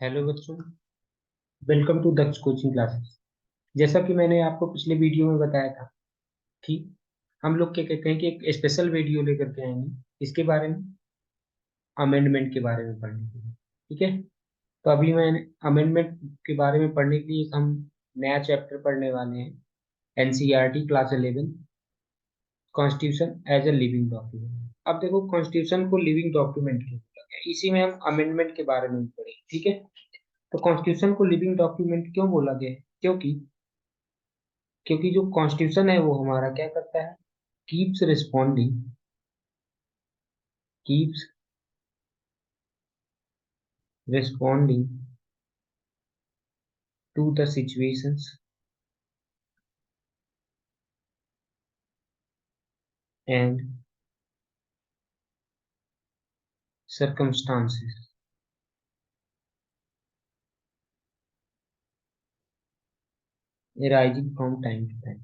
Hello बच्चों, welcome to Daksh coaching classes. जैसा कि मैंने आपको पिछले वीडियो में बताया था कि हम लोग क्या कहते हैं कि एक स्पेशल वीडियो लेकर के आएंगे इसके बारे में, अमेंडमेंट के बारे में पढ़ने के लिए। ठीक है। तो अभी मैंने अमेंडमेंट के बारे में पढ़ने के लिए एक हम नया चैप्टर पढ़ने वाले हैं। NCERT class 11, constitution as a living document. अब देखो, कॉन्स्टिट्यूशन को लिविंग डॉक्यूमेंट क्यों बोला गया, इसी में हम अमेंडमेंट के बारे में भी पढ़ेंगे। ठीक है। तो कॉन्स्टिट्यूशन को लिविंग डॉक्यूमेंट क्यों बोला गया है? क्योंकि जो कॉन्स्टिट्यूशन है वो हमारा क्या करता है, keeps responding, keeps responding to the situations and circumstances arising from time to time।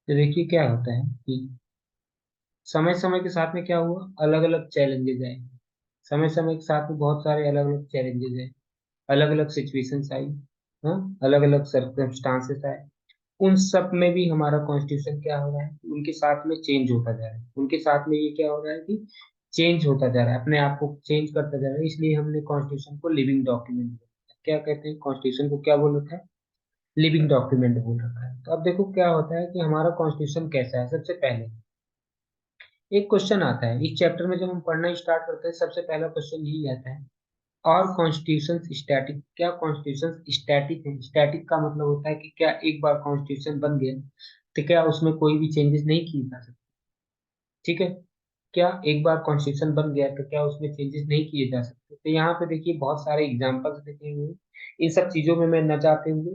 तो देखिए क्या होता है कि समय समय के साथ में क्या हुआ, अलग अलग चैलेंजेस आए। समय समय के साथ में बहुत सारे अलग अलग चैलेंजेस आए, अलग अलग सिचुएशंस आई, हाँ, अलग अलग सर्कमस्टांसेस आए। उन सब में भी हमारा कॉन्स्टिट्यूशन क्या हो रहा है, उनके साथ में चेंज होता जा रहा है। उनके साथ में ये क्या हो रहा है कि चेंज होता जा रहा है, अपने आप को चेंज करता जा रहा है। इसलिए हमने कॉन्स्टिट्यूशन को लिविंग डॉक्यूमेंट बोला। क्या कहते हैं, कॉन्स्टिट्यूशन को क्या बोल रखा है, लिविंग डॉक्यूमेंट बोल रखा है। तो अब देखो क्या होता है कि हमारा कॉन्स्टिट्यूशन कैसा है। सबसे पहले एक क्वेश्चन आता है इस चैप्टर में, जब हम पढ़ना स्टार्ट करते हैं सबसे पहला क्वेश्चन यही आता है, और कॉन्स्टिट्यूशन स्टैटिक? क्या कॉन्स्टिट्यूशन स्टैटिक है? स्टैटिक का मतलब होता है कि क्या एक बार कॉन्स्टिट्यूशन बन गया तो क्या उसमें कोई भी चेंजेस नहीं किए जा सकते? ठीक है। क्या एक बार कॉन्स्टिट्यूशन बन गया तो क्या उसमें चेंजेस नहीं किए जा सकते? तो यहाँ पे देखिए बहुत सारे एग्जांपल्स देखे हुए हैं। इन सब चीजों में मैं न जाते हुए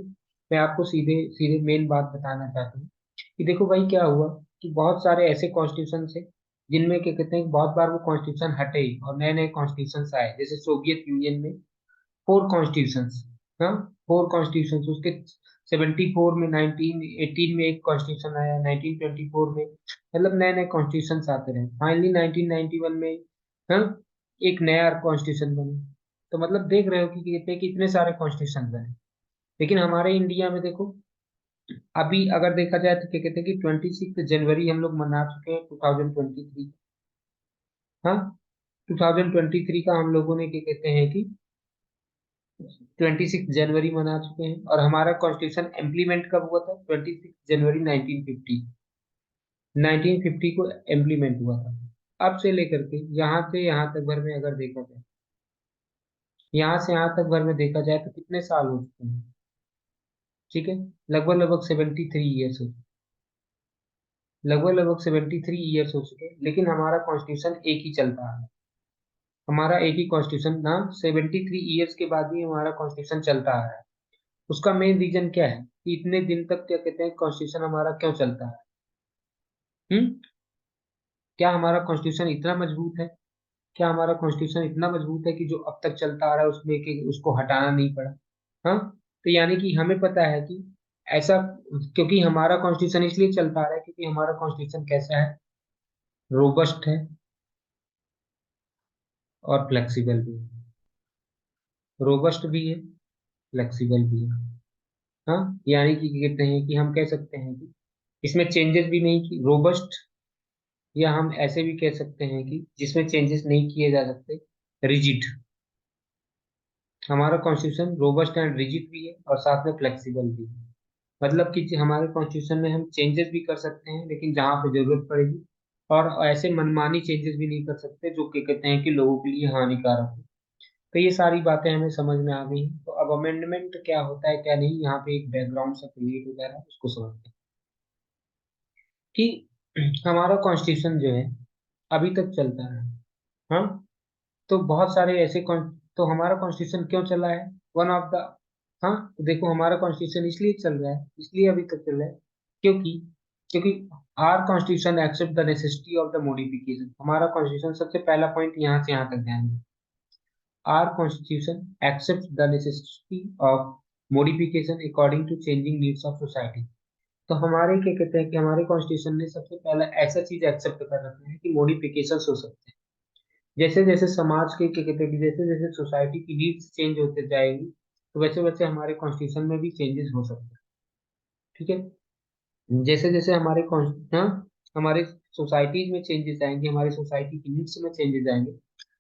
मैं आपको सीधे सीधे मेन बात बताना चाहता हूँ कि देखो भाई क्या हुआ कि बहुत सारे ऐसे कॉन्स्टिट्यूशन थे जिनमें क्या कहते हैं, बहुत बार वो कॉन्स्टिट्यूशन हटे और नए नए कॉन्स्टिट्यूशन आए। जैसे सोवियत यूनियन में 4 कॉन्स्टिट्यूशंस, हाँ, 4 कॉन्स्टिट्यूशंस उसके 74 में, 1918 में एक कॉन्स्टिट्यूशन आया, 1924 में, मतलब नए नए कॉन्स्टिट्यूशन आते रहे। फाइनली 1991 में, हाँ, एक नया कॉन्स्टिट्यूशन बना। तो मतलब देख रहे हो कि कहते हैं कि इतने सारे कॉन्स्टिट्यूशन बने। लेकिन हमारे इंडिया में देखो, अभी अगर देखा जाए तो क्या कहते हैं कि 26 जनवरी हम लोग मना चुके हैं 2023। हाँ, 2023 का हम लोगों ने क्या कहते हैं कि 26 जनवरी मना चुके हैं। और हमारा कॉन्स्टिट्यूशन इम्प्लीमेंट कब हुआ था? 26 जनवरी 1950, 1950 को इम्प्लीमेंट हुआ था। अब से लेकर के यहाँ से यहाँ तक भर में अगर देखा जाए, यहाँ से यहाँ तक भर में देखा जाए तो कितने साल हो चुके हैं? ठीक है, लगभग लगभग 73 ईयर्स हो, लगभग लगभग 73 ईयर्स हो चुके हैं। लेकिन हमारा कॉन्स्टिट्यूशन एक ही चलता है, हमारा एक ही कॉन्स्टिट्यूशन ना, 73 ईयर्स के बाद भी हमारा कॉन्स्टिट्यूशन चलता आ रहा है। उसका मेन रीजन क्या है कि इतने दिन तक क्या कहते हैं कॉन्स्टिट्यूशन हमारा क्यों चलता है? हम्म, क्या हमारा कॉन्स्टिट्यूशन इतना मजबूत है? क्या हमारा कॉन्स्टिट्यूशन इतना मजबूत है कि जो अब तक चलता आ रहा है उसमें कि उसको हटाना नहीं पड़ा? हाँ। तो यानी कि हमें पता है कि ऐसा, क्योंकि हमारा कॉन्स्टिट्यूशन इसलिए चलता आ रहा है क्योंकि हमारा कॉन्स्टिट्यूशन कैसा है, रोबस्ट है और फ्लेक्सिबल भी है। रोबस्ट भी है, फ्लेक्सिबल भी है। हाँ, यानी कि कहते हैं कि हम कह सकते हैं कि इसमें चेंजेस भी नहीं की, रोबस्ट, या हम ऐसे भी कह सकते हैं कि जिसमें चेंजेस नहीं किए जा सकते, रिजिड। हमारा कॉन्स्टिट्यूशन रोबस्ट एंड रिजिड भी है और साथ में फ्लेक्सिबल भी है। मतलब कि हमारे कॉन्स्टिट्यूशन में हम चेंजेस भी कर सकते हैं लेकिन जहाँ पे जरूरत पड़ेगी, और ऐसे मनमानी चेंजेस भी नहीं कर सकते जो कि कहते हैं कि लोगों के लिए हानिकारक हो। तो ये सारी बातें हमें समझ में आ गई हैं। तो अब अमेंडमेंट क्या होता है क्या नहीं, यहाँ पे एक बैकग्राउंड सा क्रिएट हो जा रहा है, उसको समझते हैं कि हमारा कॉन्स्टिट्यूशन जो है अभी तक चलता है। हाँ, तो बहुत सारे ऐसे तो हमारा कॉन्स्टिट्यूशन क्यों चला है, वन ऑफ द, हाँ, तो देखो हमारा कॉन्स्टिट्यूशन इसलिए चल रहा है, इसलिए अभी तक चल रहा है क्योंकि क्योंकि our constitution accept the necessity of the modification. हमारा कॉन्स्टिट्यूशन, सबसे पहला पॉइंट यहाँ से यहाँ तक ध्यान दें, our constitution accept the necessity of modification according to changing needs of society. तो हमारे क्या कहते हैं कि हमारे कॉन्स्टिट्यूशन ने सबसे पहला ऐसा चीज एक्सेप्ट कर रखा है कि मॉडिफिकेशन हो सकते हैं। जैसे जैसे समाज के क्या कहते हैं कि जैसे जैसे सोसाइटी की नीड्स चेंज होते जाएगी, तो वैसे वैसे हमारे कॉन्स्टिट्यूशन में भी चेंजेस हो सकते हैं। ठीक है। जैसे जैसे हाँ, हमारे सोसाइटीज में चेंजेस आएंगे, हमारी सोसाइटी की नीड्स में चेंजेस आएंगे,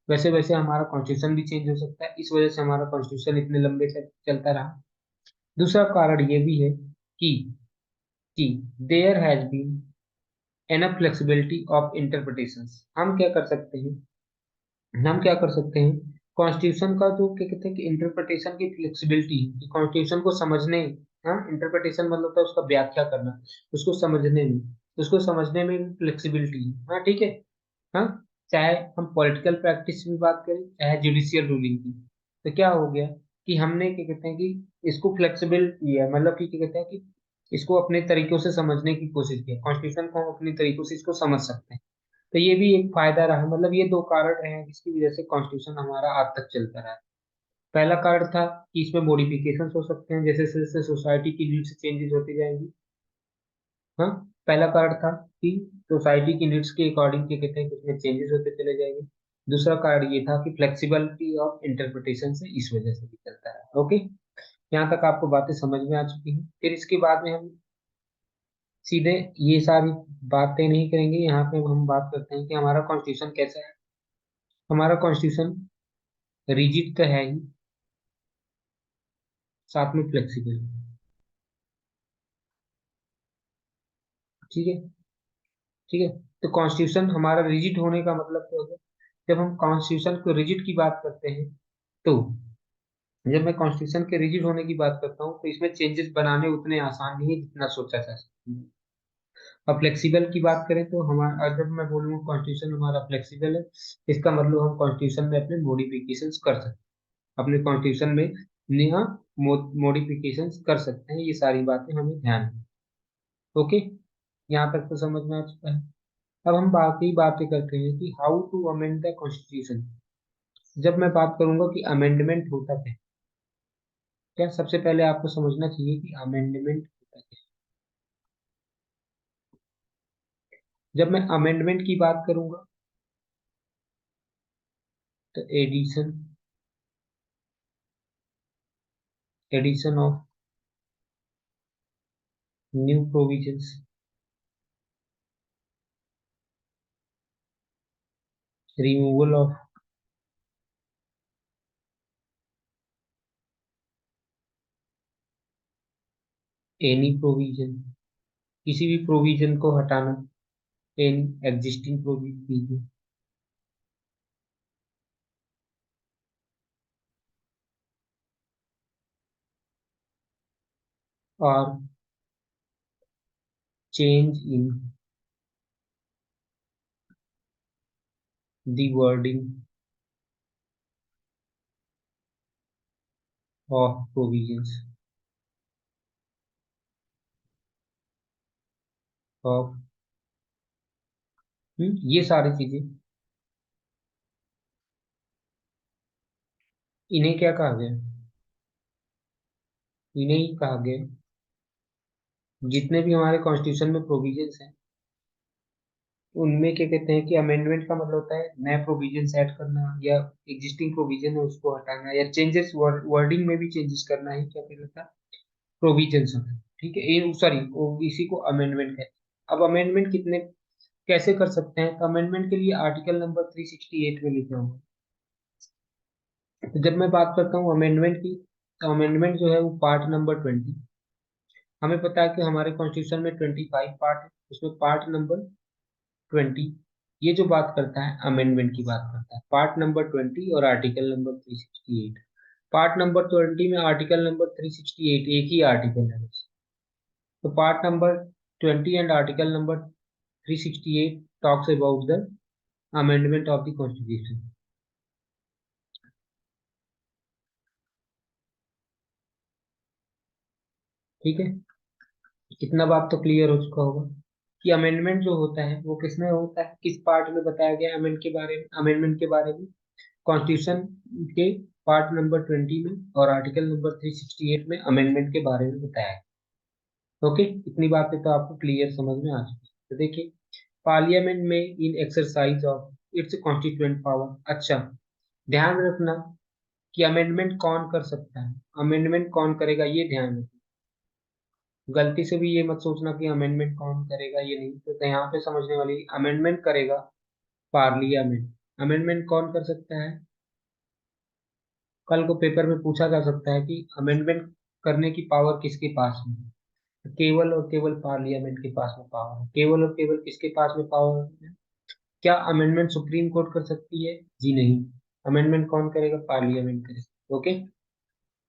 वैसे वैसे हमारा कॉन्स्टिट्यूशन भी चेंज हो सकता है। इस वजह से हमारा कॉन्स्टिट्यूशन इतने लंबे चलता रहा। दूसरा कारण ये भी है कि कि there has been enough flexibility of interpretations. हम क्या कर सकते हैं, कॉन्स्टिट्यूशन का जो क्या कहते हैं कि इंटरप्रिटेशन की फ्लेक्सिबिलिटी, कि कॉन्स्टिट्यूशन को समझने, हाँ, इंटरप्रिटेशन मतलब होता है उसका व्याख्या करना, उसको समझने में उसको समझने में फ्लेक्सिबिलिटी है। हाँ, ठीक है। हाँ, चाहे हम पॉलिटिकल प्रैक्टिस की बात करें, चाहे जुडिशियल रूलिंग की, तो क्या हो गया कि हमने क्या कहते हैं कि इसको फ्लेक्सिबल किया, मतलब कि क्या कहते हैं कि इसको अपने तरीकों से समझने की कोशिश की, कॉन्स्टिट्यूशन को हम अपने तरीकों से इसको समझ सकते हैं। तो ये भी एक फायदा रहा, मतलब ये दो कारण रहे हैं जिसकी वजह से कॉन्स्टिट्यूशन हमारा आज तक चलता रहा है। पहला कारण था कि इसमें मॉडिफिकेशन हो सकते हैं जैसे जैसे सोसाइटी की नीड्स चेंजेस होती जाएंगी। हाँ, पहला कारण था कि सोसाइटी की नीड्स के अकॉर्डिंग क्या कहते हैं कि उसमें चेंजेस होते चले जाएंगे। दूसरा कारण ये था कि फ्लेक्सिबिलिटी ऑफ इंटरप्रिटेशन से इस वजह से भी चलता है। ओके, यहाँ तक आपको बातें समझ में आ चुकी हैं। फिर इसके बाद में हम सीधे ये सारी बातें नहीं करेंगे, यहाँ पे हम बात करते हैं कि हमारा कॉन्स्टिट्यूशन कैसा है। हमारा कॉन्स्टिट्यूशन रिजिड तो है ही, साथ में फ्लेक्सिबल। ठीक है। ठीक है। तो कॉन्स्टिट्यूशन हमारा रिजिड होने का मतलब क्या होगा, जब हम कॉन्स्टिट्यूशन को रिजिड की बात करते हैं, तो जब मैं कॉन्स्टिट्यूशन के रिजिड होने की बात करता हूँ तो इसमें चेंजेस बनाने उतने आसान नहीं है जितना सोचा जा सकता है। अब फ्लेक्सिबल की बात करें तो हमारा, जब मैं बोलूँगा कॉन्स्टिट्यूशन हमारा फ्लेक्सिबल है, इसका मतलब हम कॉन्स्टिट्यूशन में अपने मॉडिफिकेशंस कर सकते हैं, अपने कॉन्स्टिट्यूशन में नया मॉडिफिकेशंस कर सकते हैं। ये सारी बातें हमें ध्यान है। ओके, यहाँ तक तो समझ में आ चुका है। अब हम बाकी बातें करते हैं कि how to amend the constitution. जब मैं बात करूंगा कि अमेंडमेंट होता क्या है, क्या सबसे पहले आपको समझना चाहिए कि अमेंडमेंट होता क्या है। जब मैं अमेंडमेंट की बात करूंगा तो addition addition of new provisions, removal of any provision, किसी भी प्रोविजन को हटाना इन एग्जिस्टिंग प्रोविजन, और change in the wording of provisions of, ये सारी चीजें, इन्हें क्या कहा गया, इन्हें ही कहा गया, जितने भी हमारे कॉन्स्टिट्यूशन में प्रोविजंस हैं उनमें क्या कहते हैं कि अमेंडमेंट का मतलब होता है नए प्रोविजंस ऐड करना, या एग्जिस्टिंग प्रोविजन है उसको हटाना, या चेंजेस वर्डिंग में भी चेंजेस करना ही क्या कहलाता है, प्रोविजंस होता है। ठीक है, ये सॉरी, इसी को अमेंडमेंट कहते हैं। अब अमेंडमेंट कितने कैसे कर सकते हैं, तो अमेंडमेंट के लिए आर्टिकल नंबर 368 में लिखा हुआ है। तो जब मैं बात करता हूँ अमेंडमेंट की, तो अमेंडमेंट जो है वो पार्ट नंबर 20, हमें पता है कि हमारे कॉन्स्टिट्यूशन में 25 पार्ट है, उसमें पार्ट नंबर 20 ये जो बात करता है अमेंडमेंट की बात करता है, पार्ट नंबर 20 और आर्टिकल नंबर 368। पार्ट नंबर 20 में आर्टिकल नंबर 368 एक ही आर्टिकल है बस। तो part number 20 and article number 368 talks about the amendment of the constitution. ठीक है, इतना बात तो क्लियर हो चुका होगा कि अमेंडमेंट जो होता है वो किसमें होता है, किस पार्ट में बताया गया अमेंडमेंट के बारे में, कॉन्स्टिट्यूशन के पार्ट नंबर 20 में और आर्टिकल नंबर 368 में अमेंडमेंट के बारे में बताया है। ओके, इतनी बातें तो आपको क्लियर समझ में आ चुकी है। तो देखिए, पार्लियामेंट में in exercise of its constituent power. अच्छा, ध्यान रखना कि अमेंडमेंट कौन कर सकता है, अमेंडमेंट कौन करेगा, ये ध्यान रखना। गलती से भी ये मत सोचना कि अमेंडमेंट कौन करेगा, ये नहीं। तो यहाँ पे समझने वाली, अमेंडमेंट करेगा पार्लियामेंट। अमेंडमेंट कौन कर सकता है? कल को पेपर में पूछा जा सकता है कि अमेंडमेंट करने की पावर किसके पास है। केवल और केवल पार्लियामेंट के पास में पावर है। केवल और केवल किसके पास में पावर है? क्या अमेंडमेंट सुप्रीम कोर्ट कर सकती है? जी नहीं। अमेंडमेंट कौन करेगा? पार्लियामेंट करेगा। ओके,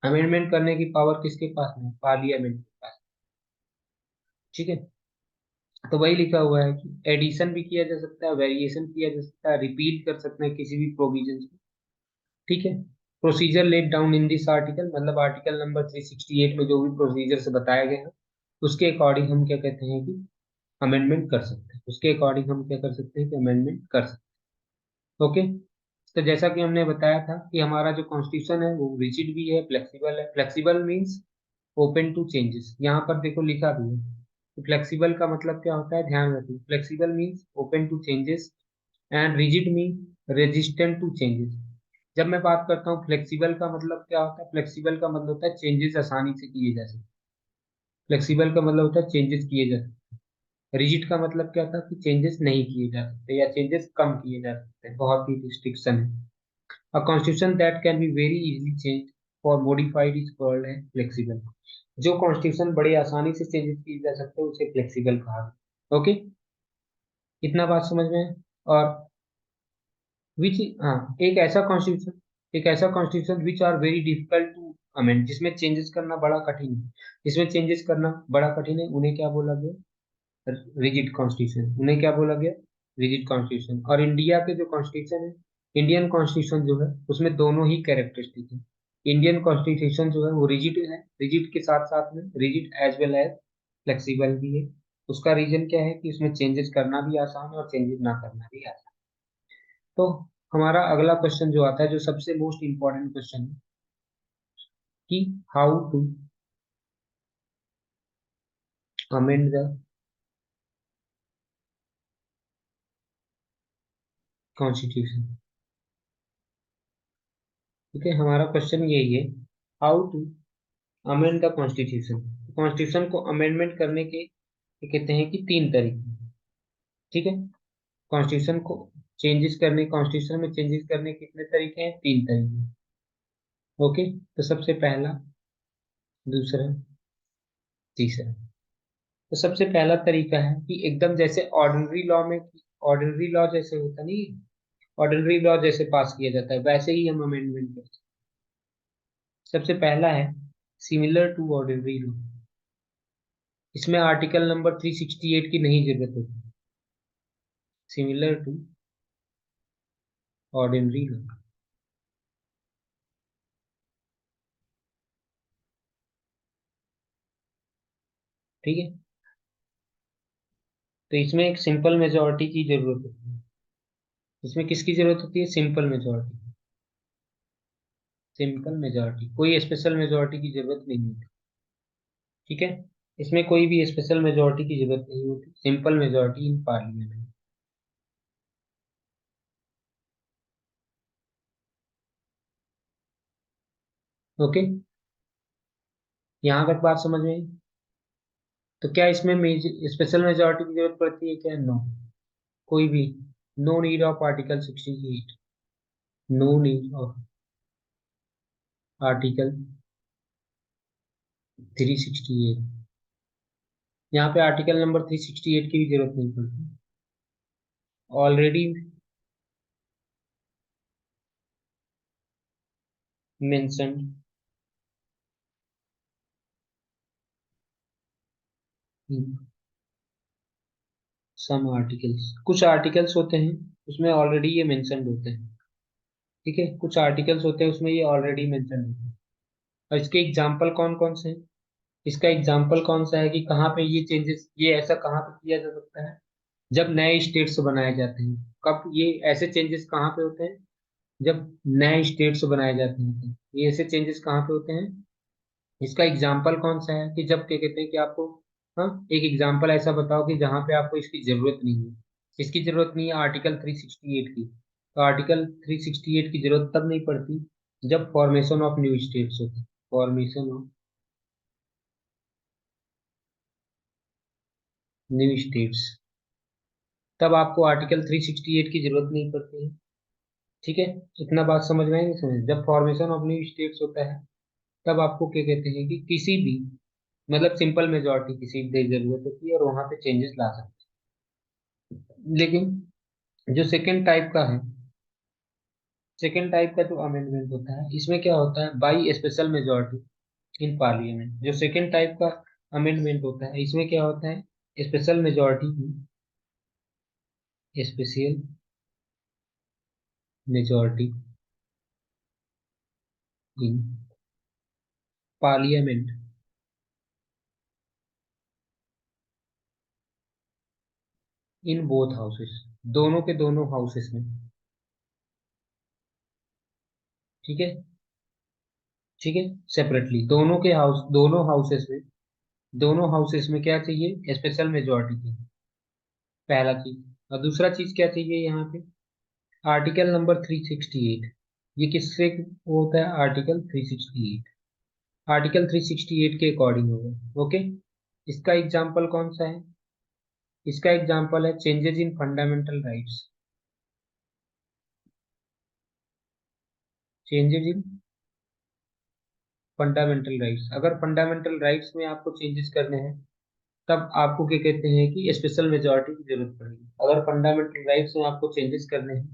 अमेंडमेंट करने की पावर किसके पास में? पार्लियामेंट के पास। ठीक है, तो वही लिखा हुआ है कि एडिशन भी किया जा सकता है, वेरिएशन किया जा सकता है, रिपीट कर सकते हैं किसी भी प्रोविजन को। ठीक है, procedure laid down in this article, मतलब आर्टिकल नंबर 368 में जो भी प्रोसीजर से बताया गया है, उसके अकॉर्डिंग हम क्या कहते हैं कि अमेंडमेंट कर सकते हैं। उसके अकॉर्डिंग हम क्या कर सकते हैं कि अमेंडमेंट कर सकते हैं। ओके, तो जैसा कि हमने बताया था कि हमारा जो कॉन्स्टिट्यूशन है वो रिजिड भी है, फ्लेक्सिबल है। Flexible means open to changes. यहाँ पर देखो लिखा भी है, तो फ्लेक्सिबल का मतलब क्या होता है, ध्यान रखिए। Flexible means open to changes and rigid mean resistant to changes. जब मैं बात करता हूँ फ्लेक्सिबल का मतलब क्या होता है, फ्लेक्सिबल का मतलब होता है चेंजेस आसानी से किए जा सकते। फ्लेक्सिबल का मतलब होता है चेंजेस किए जा सकते। रिजिड का मतलब क्या था कि चेंजेस नहीं किए जा सकते या चेंजेस कम किए जा सकते हैं, बहुत ही रिस्ट्रिक्शन है। A constitution that can be very easily change और मॉडिफाइड इज कॉल्ड है फ्लेक्सिबल। जो कॉन्स्टिट्यूशन बड़ी आसानी से चेंजेस किए जा सकते हैं उसे फ्लेक्सिबल कहा है। ओके, इतना बात समझ में है? और विच, हाँ, एक ऐसा constitution which are very difficult to amend, जिसमें चेंजेस करना बड़ा कठिन है। जिसमें चेंजेस करना बड़ा कठिन है, उन्हें क्या बोला गया? Rigid constitution. उन्हें क्या बोला गया? Rigid constitution. और इंडिया के जो कॉन्स्टिट्यूशन है, इंडियन कॉन्स्टिट्यूशन जो है उसमें दोनों ही कैरेक्टरिस्टिक है। इंडियन कॉन्स्टिट्यूशन जो है वो रिजिड है, रिजिड के साथ साथ में rigid as well as flexible भी है। उसका रीजन क्या है कि उसमें चेंजेस करना भी आसान है और चेंजेस ना करना भी आसान। तो हमारा अगला क्वेश्चन जो आता है, जो सबसे मोस्ट इंपॉर्टेंट क्वेश्चन है कि how to amend the constitution. ठीक है, हमारा क्वेश्चन यही है, how to amend the constitution. Constitution को अमेंडमेंट करने के ये कहते हैं कि तीन तरीके हैं। ठीक है, कॉन्स्टिट्यूशन को चेंजेस करने, कॉन्स्टिट्यूशन में चेंजेस करने के कितने तरीके हैं? तीन तरीके। ओके, तो सबसे पहला, दूसरा, तीसरा। तो सबसे पहला तरीका है कि एकदम जैसे ऑर्डिनरी लॉ में, ऑर्डिनरी लॉ जैसे होता नहीं, ऑर्डिनरी लॉ जैसे पास किया जाता है वैसे ही हम अमेंडमेंट करते हैं। सबसे पहला है सिमिलर टू ऑर्डिनरी लॉ। इसमें आर्टिकल नंबर 368 की नहीं जरूरत होती। Similar to ordinary law. ठीक है, तो इसमें एक सिंपल मेजोरिटी की जरूरत होती है। इसमें किसकी जरूरत होती है? Simple majority. सिंपल मेजोरिटी, कोई स्पेशल मेजोरिटी की जरूरत नहीं होती। ठीक है, इसमें कोई भी स्पेशल मेजोरिटी की जरूरत नहीं होती, simple majority in parliament. Okay, यहाँ तक बात समझ में आई? तो क्या इसमें स्पेशल मेजोरिटी की जरूरत पड़ती है क्या? नो, कोई भी। No need of article 68। No need of article 368। यहाँ पे आर्टिकल नंबर 368 की भी जरूरत नहीं पड़ती, ऑलरेडी मेंशन्ड सम आर्टिकल्स। कुछ आर्टिकल्स होते हैं उसमें ऑलरेडी ये मेंशन्ड होते हैं। ठीक है, कुछ आर्टिकल्स होते हैं उसमें ये ऑलरेडी मेंशन्ड होते हैं। और इसके एग्जाम्पल कौन कौन से हैं? इसका एग्जाम्पल कौन सा है कि कहाँ पे ये चेंजेस, ये ऐसा कहाँ पे किया जा सकता है? जब नए स्टेट्स बनाए जाते हैं। कब ये ऐसे चेंजेस कहाँ पे होते हैं? जब नए स्टेट्स बनाए जाते हैं। ये ऐसे चेंजेस कहाँ पे होते हैं? इसका एग्जाम्पल कौन सा है कि जब क्या कहते हैं कि आपको हाँ, एक एग्जांपल ऐसा बताओ कि जहां पे आपको इसकी जरूरत नहीं है। इसकी जरूरत नहीं है आर्टिकल 368 की। तो आर्टिकल 368 की जरूरत तब नहीं पड़ती जब फॉर्मेशन ऑफ न्यू स्टेट्स होती। फॉर्मेशन ऑफ न्यू स्टेट्स, तब आपको आर्टिकल 368 की जरूरत नहीं पड़ती है। ठीक है, इतना बात समझ में आएगी? समझ, जब फॉर्मेशन ऑफ न्यू स्टेट्स होता है तब आपको क्या कहते हैं कि किसी भी, मतलब सिंपल मेजोरिटी किसी भी जरूरत होती है और वहां पे चेंजेस ला सकते हैं। लेकिन जो सेकेंड टाइप का है, सेकेंड टाइप का जो अमेंडमेंट होता है इसमें क्या होता है, by special majority in parliament. जो सेकेंड टाइप का अमेंडमेंट होता है इसमें क्या होता है, स्पेशल मेजोरिटी की, special majority in parliament in both houses, दोनों के दोनों हाउसेस में। ठीक है, ठीक है, सेपरेटली दोनों के हाउस, दोनों हाउसेस में, दोनों हाउसेस में क्या चाहिए, स्पेशल मेजोरिटी चाहिए, पहला चीज। और दूसरा चीज क्या चाहिए यहाँ पे, आर्टिकल नंबर 368। ये किससे वो होता है, आर्टिकल 368, आर्टिकल 368 के अकॉर्डिंग होगा। ओके, इसका एग्जाम्पल कौन सा है, इसका एग्जाम्पल है changes in fundamental rights. Changes in fundamental rights, अगर फंडामेंटल राइट्स में आपको चेंजेस करने हैं तब आपको क्या कहते हैं कि स्पेशल मेजोरिटी की जरूरत पड़ेगी। अगर फंडामेंटल राइट्स में आपको चेंजेस करने हैं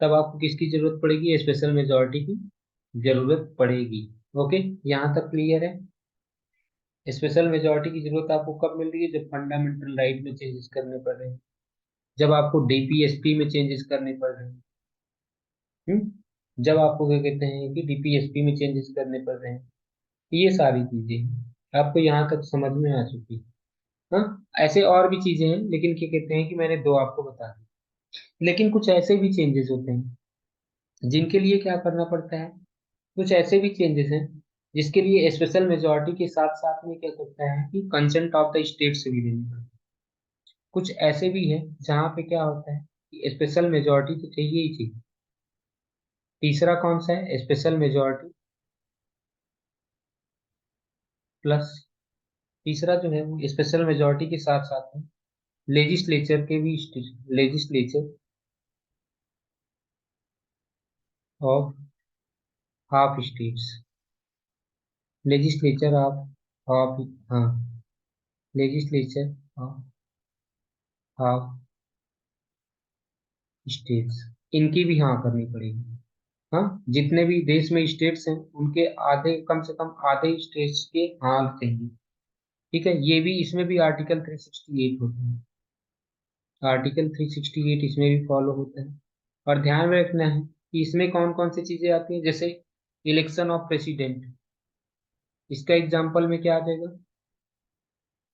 तब आपको किसकी जरूरत पड़ेगी, स्पेशल मेजोरिटी की जरूरत पड़ेगी। ओके, यहाँ तक क्लियर है? स्पेशल मेजोरिटी की जरूरत आपको कब मिल रही है, जब फंडामेंटल राइट में चेंजेस करने पड़ रहे हैं, जब आपको डीपीएसपी में चेंजेस करने पड़ रहे हैं। जब आपको क्या कहते हैं कि डीपीएसपी में चेंजेस करने पड़ रहे हैं। ये सारी चीजें आपको यहाँ तक समझ में आ चुकी है। हाँ, ऐसे और भी चीजें हैं लेकिन क्या कहते हैं कि मैंने दो आपको बता दी। लेकिन कुछ ऐसे भी चेंजेस होते हैं जिनके लिए क्या करना पड़ता है, कुछ ऐसे भी चेंजेस हैं जिसके लिए स्पेशल मेजोरिटी के साथ साथ में क्या करता है कि कंसेंट ऑफ द स्टेट से भी लेनी पड़ती है। कुछ ऐसे भी है जहाँ पे क्या होता है कि स्पेशल मेजोरिटी तो चाहिए ही चाहिए। तीसरा कौन सा है, स्पेशल मेजोरिटी प्लस, तीसरा जो है वो स्पेशल मेजोरिटी के साथ साथ में लेजिस्लेचर के भी, legislature of half states, legislature of half, हाँ, लेजिस्लेचर ऑफ हाफ स्टेट्स, इनकी भी हाँ करनी पड़ेगी। हाँ, जितने भी देश में स्टेट्स हैं उनके आधे, कम से कम आधे स्टेट्स के हाँ चाहिए। ठीक है, ये भी, इसमें भी आर्टिकल 368 होता है, आर्टिकल 368 इसमें भी फॉलो होता है। और ध्यान में रखना है कि इसमें कौन कौन सी चीजें आती हैं, जैसे इलेक्शन ऑफ प्रेसिडेंट, इसका एग्जाम्पल में क्या आ जाएगा,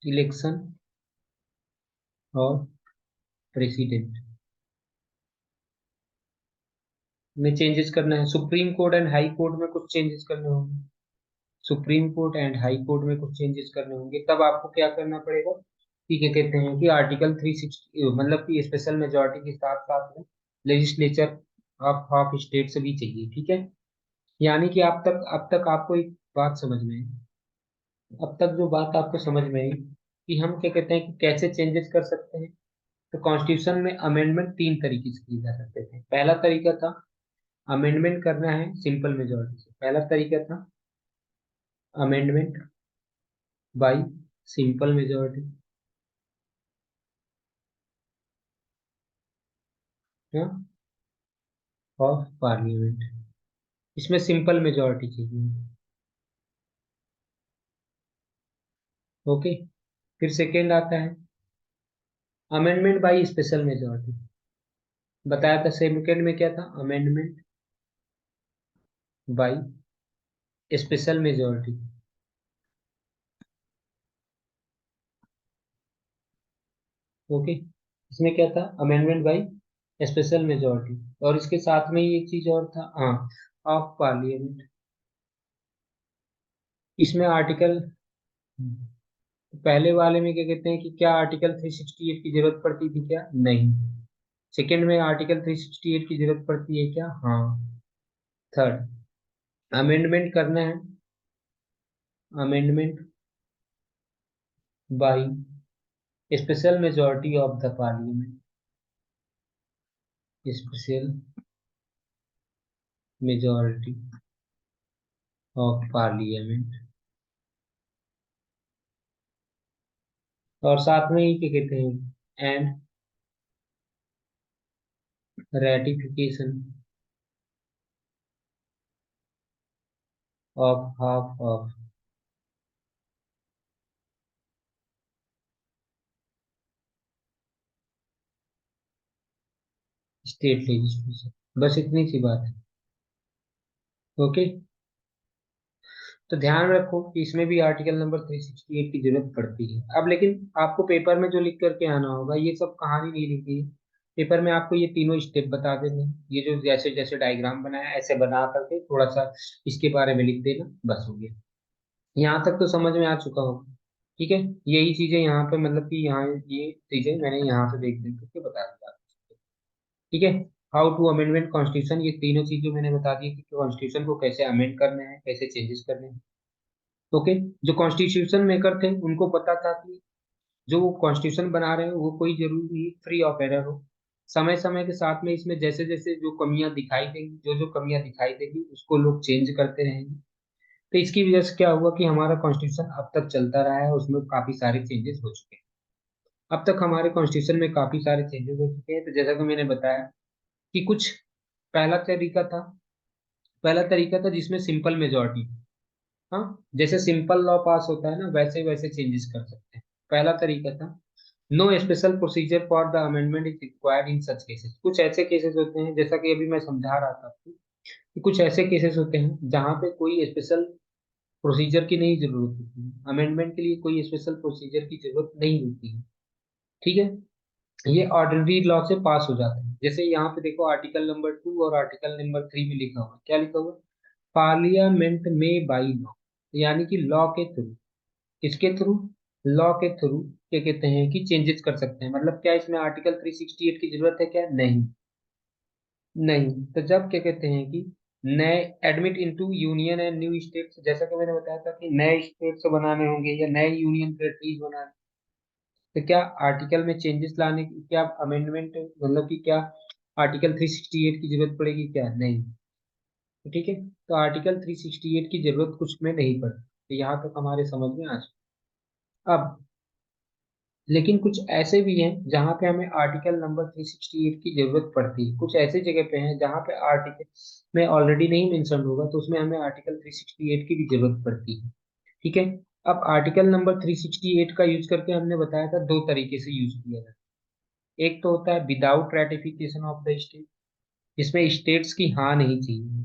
इलेक्शन ऑफ प्रेसिडेंट में चेंजेस करना है। Supreme court and high court में कुछ चेंजेस करने होंगे, supreme court and high court में कुछ चेंजेस करने होंगे, तब आपको क्या करना पड़ेगा कि क्या कहते हैं कि आर्टिकल 360, मतलब कि स्पेशल मेजोरिटी के साथ साथ में लेजिस्लेचर ऑफ ऑफ स्टेट से भी चाहिए। ठीक है, यानी कि अब तक आपको एक बात समझ में आई, अब तक जो बात आपको समझ में आई कि हम क्या कहते हैं कि कैसे चेंजेस कर सकते हैं। तो कॉन्स्टिट्यूशन में अमेंडमेंट तीन तरीके से किए जा सकते थे। पहला तरीका था अमेंडमेंट करना है सिंपल मेजोरिटी से, पहला तरीका था amendment by simple majority of parliament, इसमें सिंपल मेजोरिटी चाहिए। ओके, फिर सेकेंड आता है अमेंडमेंट बाय स्पेशल मेजोरिटी। बताया था सेकेंड में क्या था, amendment by special majority. Okay, इसमें क्या था, अमेंडमेंट बाय स्पेशल मेजोरिटी, और इसके साथ में ही एक चीज और था, हाँ, ऑफ पार्लियामेंट। इसमें आर्टिकल पहले वाले में क्या कहते हैं कि क्या आर्टिकल 368 की जरूरत पड़ती थी क्या? नहीं। सेकंड में आर्टिकल 368 की जरूरत पड़ती है क्या? हाँ। थर्ड, अमेंडमेंट करना है, amendment by special majority of the parliament, special majority of parliament. और साथ में ही क्या कहते हैं, and ratification of half of state legislation. बस इतनी सी बात है। ओके। तो ध्यान रखो कि इसमें भी आर्टिकल नंबर 368 की जरूरत पड़ती है। अब लेकिन आपको पेपर में जो लिख करके आना होगा, ये सब कहानी नहीं लिखी है पेपर में, आपको ये तीनों स्टेप बता देने हैं। ये जो जैसे जैसे डायग्राम बनाया ऐसे बना करके थोड़ा सा इसके बारे में लिख देना, बस हो गया। यहाँ तक तो समझ में आ चुका होगा। ठीक है। यही चीजें यहाँ पे मतलब कि यहाँ ये चीजें मैंने यहाँ से देख देख करके बता दिया। ठीक है। हाउ टू अमेंडमेंट कॉन्स्टिट्यूशन, ये तीनों चीजें मैंने बता दी कि कॉन्स्टिट्यूशन को कैसे अमेंड करने हैं, कैसे चेंजेस करने हैं। ओके। जो कॉन्स्टिट्यूशन मेकर थे उनको पता था कि जो वो कॉन्स्टिट्यूशन बना रहे हैं वो कोई जरूरी फ्री ऑफ एरर हो। समय समय के साथ में इसमें जैसे जैसे जो कमियां दिखाई देंगी, जो जो कमियां दिखाई देंगी उसको लोग चेंज करते रहेंगे। तो इसकी वजह से क्या हुआ कि हमारा कॉन्स्टिट्यूशन अब तक चलता रहा है, उसमें काफी सारे चेंजेस हो चुके हैं। अब तक हमारे कॉन्स्टिट्यूशन में काफी सारे चेंजेस हो चुके हैं। तो जैसा कि मैंने बताया कि कुछ पहला तरीका था, पहला तरीका था जिसमें सिंपल मेजोरिटी। हाँ, जैसे सिंपल लॉ पास होता है ना, वैसे वैसे चेंजेस कर सकते हैं। पहला तरीका था no special procedure for the amendment is required in such cases. कुछ ऐसे केसेस होते हैं, जैसा कि अभी मैं समझा रहा था आपको, कि कुछ ऐसे केसेस होते हैं जहाँ पे कोई स्पेशल प्रोसीजर की नहीं जरूरत होती है, अमेंडमेंट के लिए कोई स्पेशल प्रोसीजर की जरूरत नहीं होती है। ठीक है। ये ऑर्डिनरी लॉ से पास हो जाते हैं। जैसे यहाँ पे देखो आर्टिकल नंबर 2 और आर्टिकल नंबर 3 में लिखा हुआ, क्या लिखा हुआ? पार्लियामेंट में बाई लॉ, यानी कि लॉ के थ्रू। किसके थ्रू? लॉ के थ्रू क्या कहते हैं कि चेंजेस कर सकते हैं। मतलब क्या इसमें आर्टिकल 368 की जरूरत है क्या? नहीं। नहीं। तो जब क्या कहते हैं कि नए admit into union and new states, जैसा कि मैंने बताया था कि नए स्टेट्स बनाने होंगे या नए यूनियन टेरिटरीज बनाने, तो क्या आर्टिकल में चेंजेस लाने की, क्या अमेंडमेंट मतलब कि क्या आर्टिकल 368 की जरूरत पड़ेगी क्या? नहीं। तो ठीक है। तो आर्टिकल 368 की जरूरत कुछ में नहीं पड़ती। तो यहाँ तक हमारे समझ में आ जाए। अब लेकिन कुछ ऐसे भी हैं जहाँ पे हमें आर्टिकल नंबर 368 की जरूरत पड़ती है। कुछ ऐसी जगह पे हैं जहाँ पे आर्टिकल में ऑलरेडी नहीं मेंशन होगा, तो उसमें हमें आर्टिकल 368 की भी जरूरत पड़ती है। ठीक है। अब आर्टिकल नंबर 368 का यूज करके हमने बताया था दो तरीके से यूज किया जाता है। एक तो होता है without ratification of the state, जिसमें स्टेट्स की हाँ नहीं चाहिए।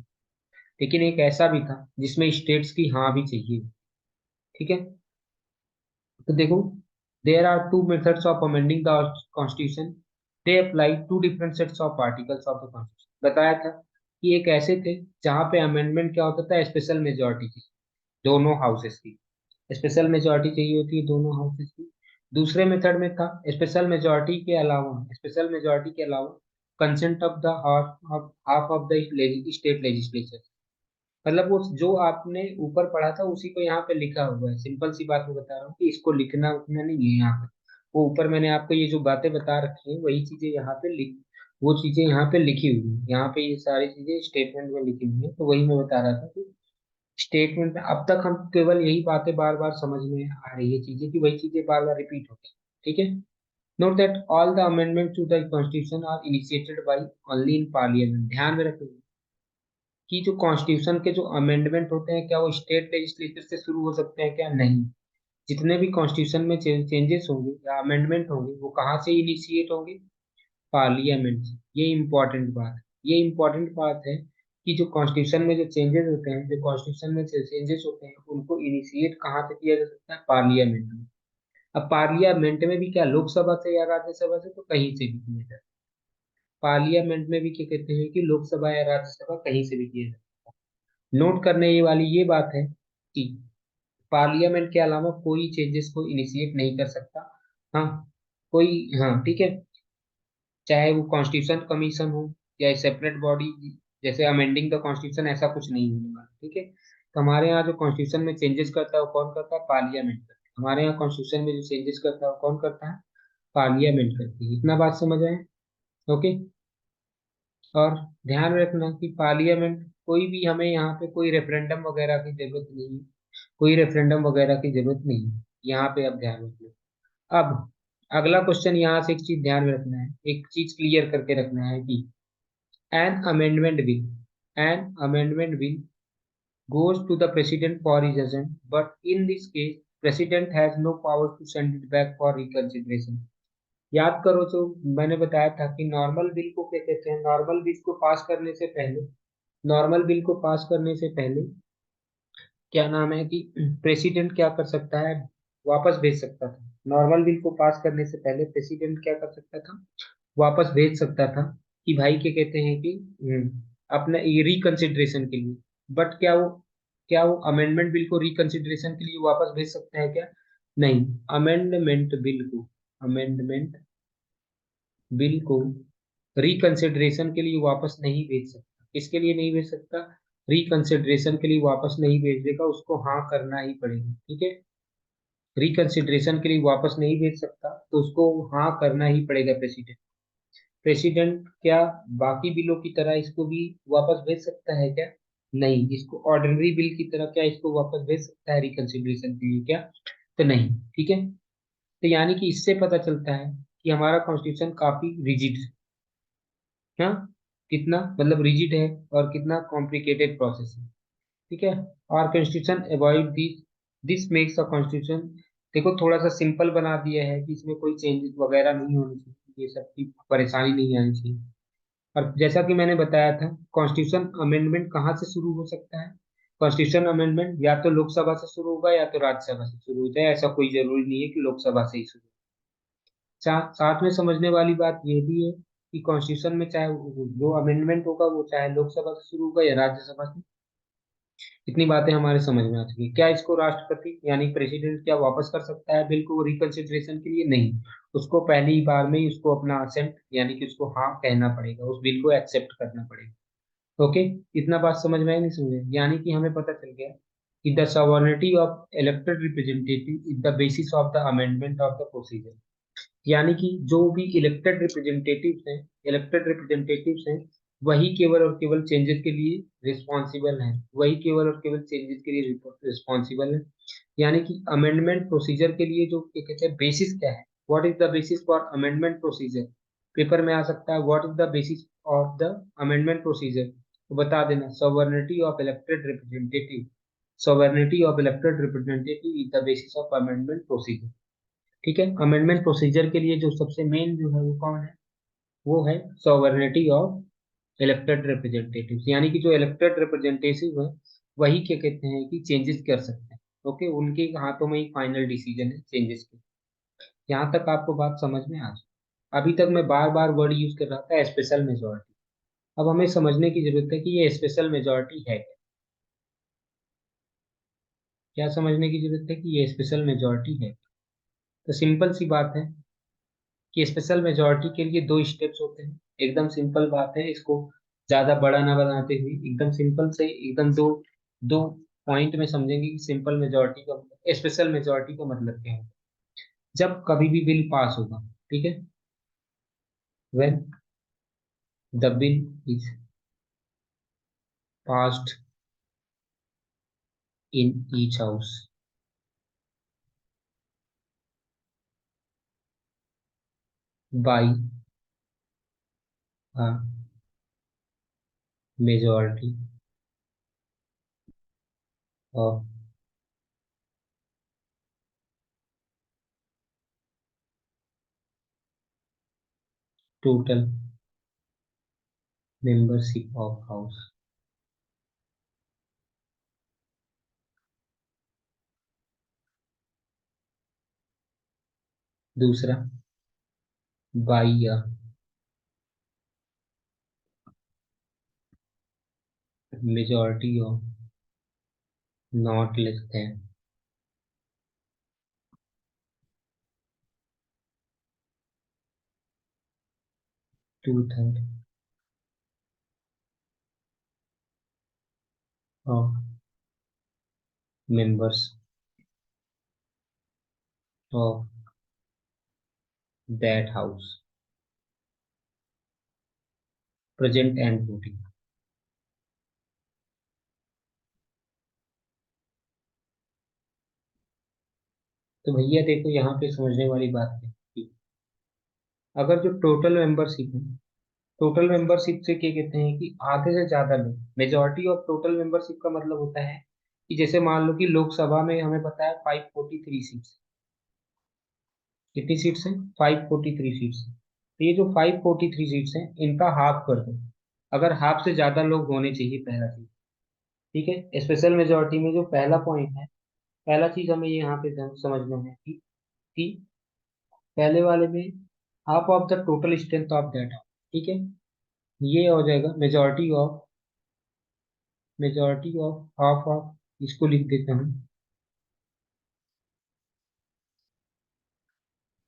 लेकिन एक ऐसा भी था जिसमें स्टेट्स की हाँ भी चाहिए। ठीक है। तो देखो, there are two methods of amending the constitution, they apply to different sets of articles of the constitution. बताया था कि एक ऐसे थे जहां पे अमेंडमेंट क्या होता था, स्पेशल मेजोरिटी की, दोनों हाउसेस की स्पेशल मेजोरिटी चाहिए होती है, दोनों हाउसेस की। दूसरे मेथड में था स्पेशल मेजोरिटी के अलावा consent of the half of the state legislature. मतलब वो जो आपने ऊपर पढ़ा था उसी को यहाँ पे लिखा हुआ है। सिंपल सी बात मैं बता रहा हूँ कि इसको लिखना उतना नहीं है यहाँ पे। वो ऊपर मैंने आपको ये जो बातें बता रखी हैं वही चीजें यहाँ पे लिख, वो चीजें यहाँ पे लिखी हुई है। यहाँ पे ये सारी चीजें स्टेटमेंट में लिखी हुई है। तो वही मैं बता रहा था कि स्टेटमेंट में अब तक हम केवल यही बातें बार बार समझ में आ रही है चीजें, कि वही चीजें बार बार रिपीट होती है। ठीक है। Note that all the amendment to the constitution are initiated by only in parliament. ध्यान में रखिए कि जो कॉन्स्टिट्यूशन के जो अमेंडमेंट होते हैं क्या वो स्टेट लेजिस्लेचर से शुरू हो सकते हैं क्या? नहीं। जितने भी कॉन्स्टिट्यूशन में चेंजेस होंगे या अमेंडमेंट होंगे वो कहाँ से इनिशिएट होंगे? पार्लियामेंट से। ये इंपॉर्टेंट बात है कि जो कॉन्स्टिट्यूशन में जो चेंजेस होते हैं, जो कॉन्स्टिट्यूशन में चेंजेस होते हैं उनको इनिशिएट कहाँ से किया जा सकता है? पार्लियामेंट में। अब पार्लियामेंट में भी क्या लोकसभा से या राज्यसभा से? तो कहीं से भी किया जा सकता है। पार्लियामेंट में भी क्या कहते हैं कि लोकसभा या राज्यसभा कहीं से भी किया जा सकता है। नोट करने ये वाली ये बात है कि पार्लियामेंट के अलावा कोई चेंजेस को इनिशिएट नहीं कर सकता। हाँ, कोई, हाँ ठीक है, चाहे वो कॉन्स्टिट्यूशन कमीशन हो या सेपरेट बॉडी, जैसे अमेंडिंग द कॉन्स्टिट्यूशन, ऐसा कुछ नहीं होने वाला, ठीक है। तो हमारे यहाँ जो कॉन्स्टिट्यूशन में चेंजेस करता है वो कौन करता है? पार्लियामेंट करता है। हमारे यहाँ कॉन्स्टिट्यूशन में जो चेंजेस करता है वो कौन करता है? पार्लियामेंट करती है। इतना बात समझ आए? ओके। और ध्यान रखना कि पार्लियामेंट, कोई भी हमें यहाँ पे कोई रेफरेंडम वगैरह की जरूरत नहीं है, कोई रेफरेंडम वगैरह की जरूरत नहीं है यहाँ पे, अब ध्यान रखना। अब अगला क्वेश्चन, यहाँ से एक चीज ध्यान में रखना है, एक चीज क्लियर करके रखना है कि an amendment bill goes to the president for his assent, but in this case, president has no power to send it back for reconsideration. याद करो जो मैंने बताया था कि नॉर्मल बिल को क्या कहते हैं? नॉर्मल बिल को पास करने से पहले, नॉर्मल बिल को पास करने से पहले क्या नाम है कि प्रेसिडेंट क्या कर सकता है? वापस भेज सकता था। नॉर्मल बिल को पास करने से पहले प्रेसिडेंट क्या कर सकता था? वापस भेज सकता था कि भाई क्या कहते हैं कि अपने रिकंसिडरेशन के लिए। बट क्या वो अमेंडमेंट बिल को रिकंसिडरेशन के लिए वापस भेज सकता है क्या? नहीं। अमेंडमेंट बिल को रिकंसिडरेशन के लिए वापस नहीं भेज सकता। किसके लिए नहीं भेज सकता? रिकंसिडरेशन के लिए वापस नहीं भेज देगा, उसको हाँ करना ही पड़ेगा, ठीक है। रिकंसिडरेशन के लिए वापस नहीं भेज सकता तो उसको हाँ करना ही पड़ेगा प्रेसिडेंट। प्रेसिडेंट क्या बाकी बिलों की तरह इसको भी वापस भेज सकता है क्या? नहीं। इसको ऑर्डिनरी बिल की तरह क्या इसको वापस भेज सकता है रिकंसिडरेशन के लिए क्या? तो नहीं, ठीक है। तो यानी कि इससे पता चलता है कि हमारा कॉन्स्टिट्यूशन काफी रिजिड है। हाँ, कितना मतलब रिजिड है और कितना कॉम्प्लिकेटेड प्रोसेस है, ठीक है। और constitution avoid this, this makes a constitution, देखो थोड़ा सा सिंपल बना दिया है कि इसमें कोई चेंजेस वगैरह नहीं होनी चाहिए, ये सब की परेशानी नहीं आनी चाहिए। और जैसा कि मैंने बताया था, कॉन्स्टिट्यूशन अमेंडमेंट कहाँ से शुरू हो सकता है? कॉन्स्टिट्यूशन अमेंडमेंट या तो लोकसभा से शुरू होगा या तो राज्यसभा से शुरू हो जाए, ऐसा कोई जरूरी नहीं है कि लोकसभा से ही शुरू हो। साथ में समझने वाली बात ये भी है कि कॉन्स्टिट्यूशन में चाहे जो अमेंडमेंट होगा वो चाहे लोकसभा से शुरू होगा या राज्यसभा से। इतनी बातें हमारे समझ में आ चुकी है। क्या इसको राष्ट्रपति यानी प्रेसिडेंट क्या वापस कर सकता है बिल को रिकंसिडरेशन के लिए? नहीं। उसको पहली ही बार में ही उसको अपना असेंट यानी कि उसको हाँ कहना पड़ेगा, उस बिल को एक्सेप्ट करना पड़ेगा। ओके। इतना बात समझ में आई नहीं? समझे? यानी कि हमें पता चल गया कि the sovereignty of elected representative is the basis of the amendment of the procedure. यानी कि जो भी इलेक्टेड रिप्रेजेंटेटिव्स हैं, वही केवल और केवल चेंजेस के लिए रिस्पॉन्सिबल हैं, वही केवल और केवल चेंजेस के लिए रिस्पॉन्सिबल है। यानी कि अमेंडमेंट प्रोसीजर के लिए जो क्या कहते हैं बेसिस क्या है, what is the basis for amendment procedure? Paper में आ सकता है, what is the basis of the amendment procedure, तो बता देना sovereignty of elected representative. Sovereignty of elected representative is the basis of amendment procedure, ठीक है। अमेंडमेंट प्रोसीजर के लिए जो सबसे मेन जो है वो कौन है? वो है सॉवर्निटी ऑफ इलेक्टेड रिप्रेजेंटेटिव्स। यानी कि जो इलेक्टेड रिप्रेजेंटेटिव है वही क्या कहते हैं कि चेंजेस कर सकते हैं। ओके, उनके हाथों में ही फाइनल डिसीजन है चेंजेस के। यहाँ तक आपको बात समझ में आ जाए? अभी तक मैं बार बार वर्ड यूज कर रहा था स्पेशल मेजोरिटी। अब हमें समझने की जरूरत है कि ये स्पेशल मेजोरिटी है क्या। क्या समझने की जरूरत है कि ये स्पेशल मेजोरिटी है? तो सिंपल सी बात है कि स्पेशल मेजोरिटी के लिए दो स्टेप्स होते हैं। एकदम सिंपल बात है, इसको ज्यादा बड़ा ना बनाते हुए एकदम सिंपल से एकदम दो दो पॉइंट में समझेंगे कि सिंपल मेजोरिटी का स्पेशल मेजोरिटी का मतलब क्या है। जब कभी भी बिल पास होगा, ठीक है, when the bill is passed in each house by a majority of total membership of house. दूसरा, by a majority of not less than 2/3 of members of that house present and voting. तो भैया देखो यहाँ पे समझने वाली बात है कि अगर जो टोटल मेंबरशिप है, टोटल मेंबरशिप से क्या कहते हैं कि आधे से ज्यादा लोग, मेजोरिटी ऑफ टोटल मेंबरशिप का मतलब होता है कि जैसे मान लो कि लोकसभा में हमें पता है 543 सीट्स। कितनी सीट्स हैं? 543 सीट्स। तो ये जो 543 सीट्स हैं इनका हाफ कर दो। अगर हाफ से ज्यादा लोग होने चाहिए, पहला चीज। ठीक है, स्पेशल मेजोरिटी में जो पहला पॉइंट है, पहला चीज हमें यहाँ पे समझना है कि पहले वाले में half of the total strength of that house. ठीक है, ये हो जाएगा मेजोरिटी ऑफ हाफ ऑफ, इसको लिख देते हैं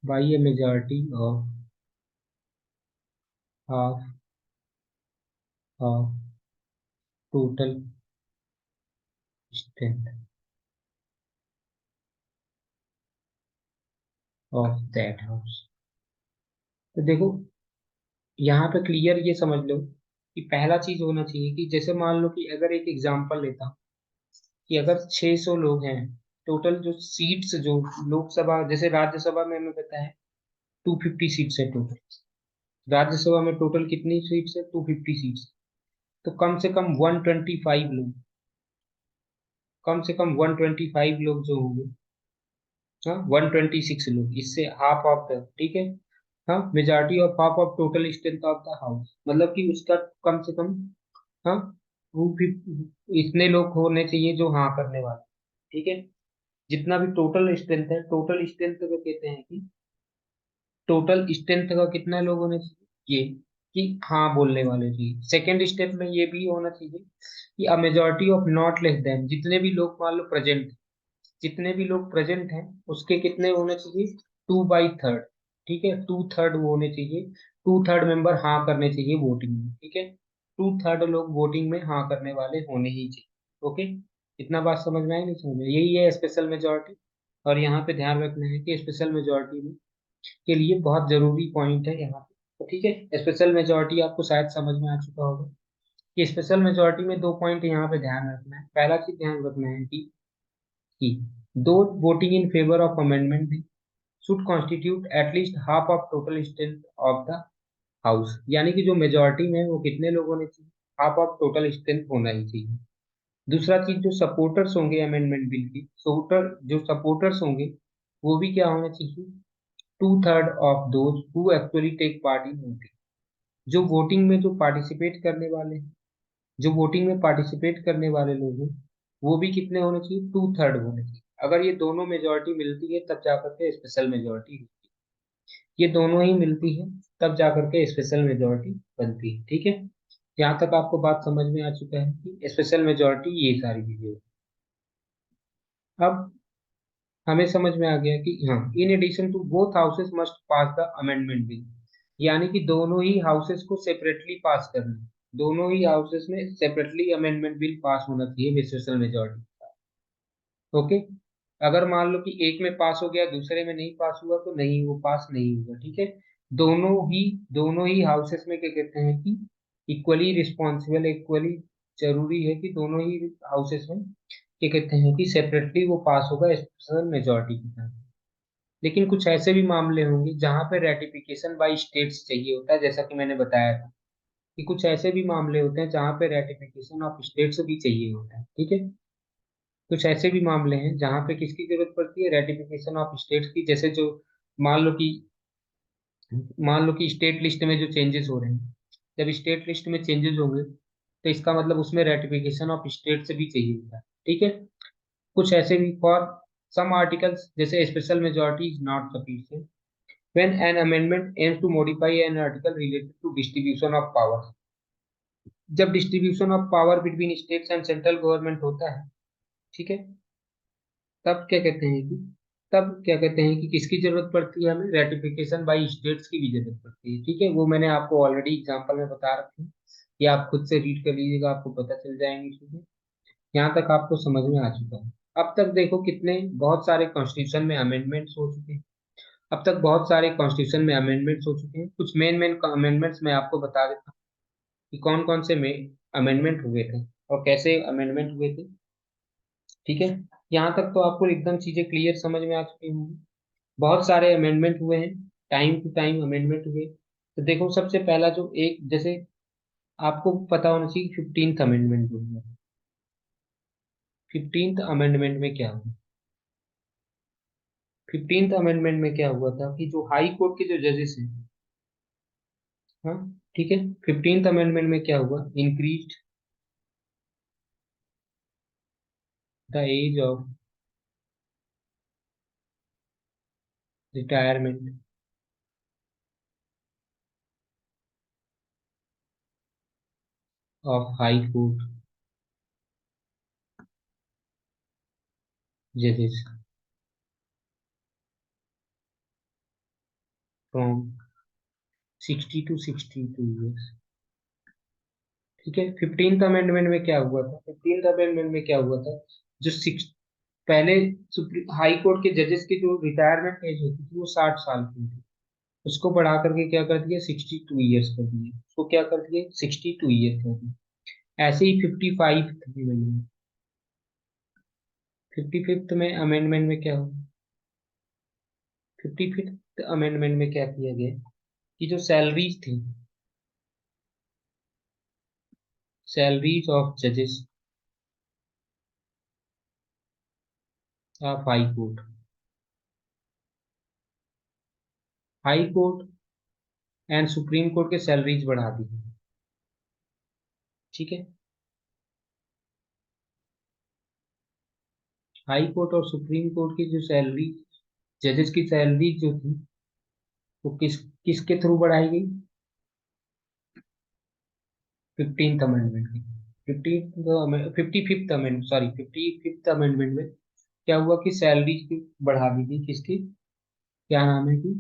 by A majority of half of total strength of that house. तो देखो यहाँ पे क्लियर ये समझ लो कि पहला चीज होना चाहिए कि जैसे मान लो कि अगर एक एग्जांपल लेता हूँ कि अगर 600 लोग हैं, टोटल जो सीट्स जो लोकसभा, जैसे राज्यसभा में हमें पता है 250 सीट्स है टोटल। राज्यसभा में टोटल कितनी सीट्स है? 250 सीट्स। तो कम से कम 125 लोग, कम से कम 125 लोग जो होंगे, हाँ 126 लोग, इससे हाफ ऑफ द, ठीक है, हाँ majority of half of total strength of the house, मतलब कि उसका कम से कम, हाँ वो भी इतने लोग होने चाहिए जो हाँ करने वाले। ठीक है, जितना भी टोटल स्ट्रेंथ है, टोटल स्ट्रेंथ को कहते हैं कि टोटल स्ट्रेंथ का कितना लोग होने चाहिए, ये कि हाँ बोलने वाले चाहिए। सेकेंड स्टेप में ये भी होना चाहिए कि अ majority of not less then, जितने भी लोग मान लो प्रेजेंट, जितने भी लोग प्रेजेंट हैं उसके कितने होने चाहिए? 2/3। ठीक है, 2/3 वो होने चाहिए। 2/3 मेंबर हाँ करने चाहिए वोटिंग में। ठीक है, 2/3 लोग वोटिंग में हाँ करने वाले होने ही चाहिए। ओके, इतना बात समझ में आई? नहीं समझ में? यही है स्पेशल मेजोरिटी। और यहाँ पे ध्यान रखना है कि स्पेशल मेजोरिटी में के लिए बहुत जरूरी पॉइंट है यहाँ पे। तो ठीक है, स्पेशल मेजोरिटी आपको शायद समझ में आ चुका होगा कि स्पेशल मेजोरिटी में दो पॉइंट यहाँ पे ध्यान रखना है। पहला चीज ध्यान रखना है कि दो voting in favour of amendment should constitute at least half of total strength of the house, यानी कि जो मेजोरिटी में है वो कितने लोग होने चाहिए? हाफ ऑफ टोटल स्ट्रेंथ होना ही चाहिए। दूसरा चीज, जो सपोर्टर्स होंगे अमेंडमेंट बिल के, जो सपोर्टर्स होंगे वो भी क्या होना चाहिए? 2/3 of those who actually take part in voting. जो वोटिंग में जो पार्टिसिपेट करने वाले हैं, जो वोटिंग में पार्टिसिपेट करने वाले लोग हैं, वो भी कितने होने चाहिए? 2/3 होने चाहिए। अगर ये दोनों मेजोरिटी मिलती है तब जाकर के स्पेशल मेजोरिटी, ये दोनों ही मिलती है तब जाकर के स्पेशल मेजोरिटी बनती है। ठीक है, यहाँ तक आपको बात समझ में आ चुका है कि स्पेशल मेजोरिटी ये सारी चीजें होती है। अब हमें समझ में आ गया कि हाँ, in addition to both houses must pass the amendment bill, यानी कि दोनों ही हाउसेस को सेपरेटली पास करना है। दोनों ही हाउसेस में सेपरेटली अमेंडमेंट बिल पास होना चाहिए स्पेशल मेजोरिटी। ओके, अगर मान लो कि एक में पास हो गया दूसरे में नहीं पास हुआ तो नहीं, वो पास नहीं होगा। ठीक है, दोनों ही दोनों ही हाउसेस में क्या कहते हैं कि इक्वली रिस्पॉन्सिबल, इक्वली जरूरी है कि दोनों ही हाउसेस में क्या कहते हैं कि सेपरेटली वो पास होगा स्पेशल मेजोरिटी के साथ। लेकिन कुछ ऐसे भी मामले होंगे जहां पे रेटिफिकेशन बाय स्टेट्स चाहिए होता है, जैसा कि मैंने बताया था कि कुछ ऐसे भी मामले होते हैं जहां पे रेटिफिकेशन ऑफ स्टेट्स भी चाहिए होता है। ठीक है, कुछ ऐसे भी मामले हैं जहां पे किसकी जरूरत पड़ती है? रेटिफिकेशन ऑफ स्टेट्स की। जैसे जो मान लो कि मान लो कि स्टेट लिस्ट में जो चेंजेस हो रहे हैं, जब स्टेट लिस्ट में चेंजेस होंगे तो इसका मतलब उसमें रेटिफिकेशन ऑफ स्टेट से भी चाहिए होता है। ठीक है, कुछ ऐसे भी फॉर सम आर्टिकल्स, जैसे special majority is not sufficient when an amendment aims to modify an article related to distribution of power. जब distribution of power between states and central government होता है, ठीक है, तब क्या कहते हैं कि तब क्या कहते हैं कि किसकी जरूरत पड़ती है, हमें रेटिफिकेशन बाई स्टेट्स की भी जरूरत पड़ती है। ठीक है, वो मैंने आपको ऑलरेडी एग्जांपल में बता रखी है, कि आप खुद से रीड कर लीजिएगा, आपको पता चल जाएंगी चीजें। यहाँ तक आपको समझ में आ चुका है। अब तक देखो कितने बहुत सारे कॉन्स्टिट्यूशन में अमेंडमेंट्स हो चुके हैं। अब तक बहुत सारे कॉन्स्टिट्यूशन में अमेंडमेंट्स हो चुके हैं। कुछ मेन मेन अमेंडमेंट्स मैं आपको बता देता हूँ कि कौन कौन से में अमेंडमेंट हुए थे और कैसे अमेंडमेंट हुए थे। ठीक है, यहाँ तक तो आपको एकदम चीजें क्लियर समझ में आ चुकी होंगी। बहुत सारे अमेंडमेंट हुए हैं, टाइम टू टाइम अमेंडमेंट हुए। तो देखो सबसे पहला जो एक, जैसे आपको पता होना चाहिए 15th अमेंडमेंट जो हुआ। 15th अमेंडमेंट में क्या हुआ? 15th अमेंडमेंट में क्या हुआ था कि जो हाई कोर्ट के जो जजेस हैं, हाँ, ठीक है, 15th अमेंडमेंट में क्या हुआ, increase the age of retirement of high court जजेस फ्रॉम 60 to 62 ईयर्स। ठीक है, 15th अमेंडमेंट में क्या हुआ था, 15th अमेंडमेंट में क्या हुआ था, जो सिक्स पहले हाई कोर्ट के जजेस की जो रिटायरमेंट एज होती थी वो 60 साल की थी, उसको बढ़ा करके क्या कर दिया, 62 ईयर्स कर दिए, उसको क्या कर दिए, 62 ईयर कर दिए। ऐसे ही 55th में अमेंडमेंट में क्या हुआ, 55th अमेंडमेंट में क्या किया गया कि जो सैलरीज थी, सैलरीज ऑफ जजेस of high court and supreme court के सैलरीज बढ़ा दी गई। ठीक है, हाई कोर्ट और सुप्रीम कोर्ट की जो सैलरी, जजेस की सैलरी जो थी, वो किसके थ्रू बढ़ाई गई, 15th अमेंडमेंट की। 55th amendment, sorry 55th amendment में क्या हुआ कि सैलरी की बढ़ा दी गई, किसकी, क्या नाम है कि,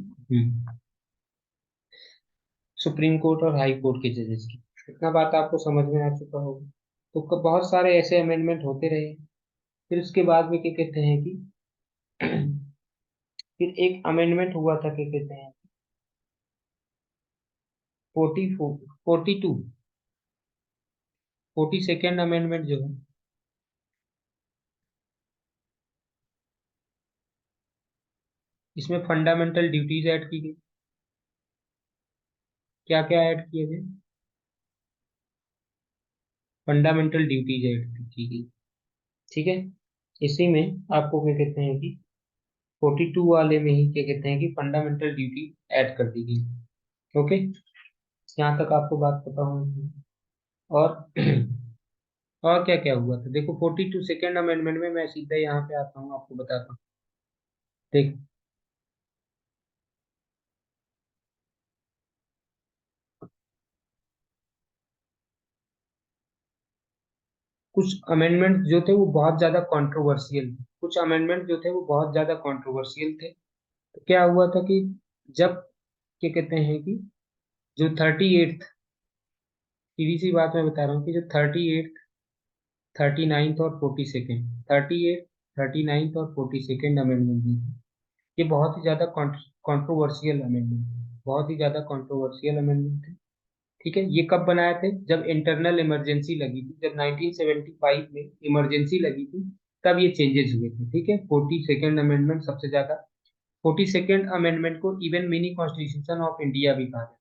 सुप्रीम कोर्ट और हाई कोर्ट के जजेस की। इतना बात आपको समझ में आ चुका होगा। तो बहुत सारे ऐसे अमेंडमेंट होते रहे। फिर उसके बाद में क्या कहते हैं कि फिर एक अमेंडमेंट हुआ था, क्या कहते हैं, 42 42nd अमेंडमेंट जो है, इसमें फंडामेंटल ड्यूटीज ऐड की गई। क्या क्या ऐड किए गए, फंडामेंटल ड्यूटीज ऐड की गई। ठीक है, इसी में आपको क्या कहते हैं कि 42 वाले में ही क्या कहते हैं कि फंडामेंटल ड्यूटी ऐड कर दी गई। ओके, यहाँ तक आपको बात पता होनी चाहिए। और और क्या क्या हुआ था, देखो 42 अमेंडमेंट में मैं सीधा यहाँ पे आता हूँ, आपको बताता हूँ। देख, कुछ अमेंडमेंट जो थे वो बहुत ज्यादा कंट्रोवर्शियल थे, कुछ अमेंडमेंट जो थे वो बहुत ज्यादा कंट्रोवर्शियल थे। तो क्या हुआ था कि जब, क्या कहते हैं कि जो 38th, सीधी सी बात मैं बता रहा हूँ कि जो 38th, 39th और 42nd, 38, 39th और 42nd अमेंडमेंट थी, ये बहुत ही ज्यादा कंट्रोवर्शियल अमेंडमेंट, बहुत ही ज्यादा कंट्रोवर्शियल अमेंडमेंट थे। ठीक है, ये कब बनाए थे, जब इंटरनल इमरजेंसी लगी थी, जब 1975 में इमरजेंसी लगी थी, तब ये चेंजेस हुए थे। ठीक है, 42nd अमेंडमेंट सबसे ज्यादा, 42nd अमेंडमेंट को even mini constitution of India भी कहा जाता है।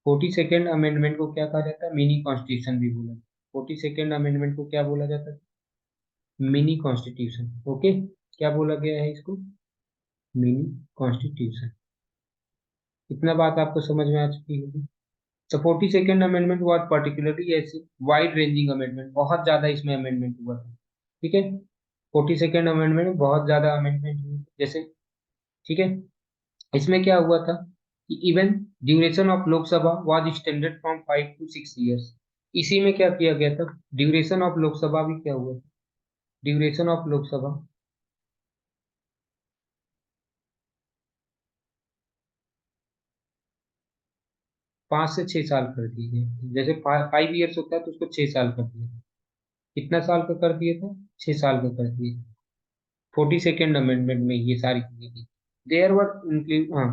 42nd अमेंडमेंट को क्या कहा जाता है, मिनी कॉन्स्टिट्यूशन भी बोला, 42nd अमेंडमेंट को क्या बोला जाता है, मिनी कॉन्स्टिट्यूशन। ओके, क्या बोला गया है इसको, मिनी कॉन्स्टिट्यूशन। इतना बात आपको समझ में आ चुकी होगी। तो 42nd अमेंडमेंट वाज पर्टिकुलरली ऐसे वाइड रेंजिंग अमेंडमेंट, बहुत ज्यादा इसमें अमेंडमेंट हुआ था। ठीक है, 42nd अमेंडमेंट में बहुत ज्यादा अमेंडमेंट हुए जैसे। ठीक है, इसमें क्या हुआ था कि even duration of Lok Sabha was extended from 5 to 6 years. इसी में क्या किया गया था, ड्यूरेशन ऑफ लोकसभा भी क्या हुआ था, ड्यूरेशन ऑफ लोकसभा 5 से 6 साल कर दिए गए। जैसे 5 ईयर्स होता है तो उसको 6 साल कर दिया। कितना साल का कर दिए थे? 6 साल का कर दिए। 42nd अमेंडमेंट में ये सारी चीजें थी। देयर वर इंक्लूड, हाँ,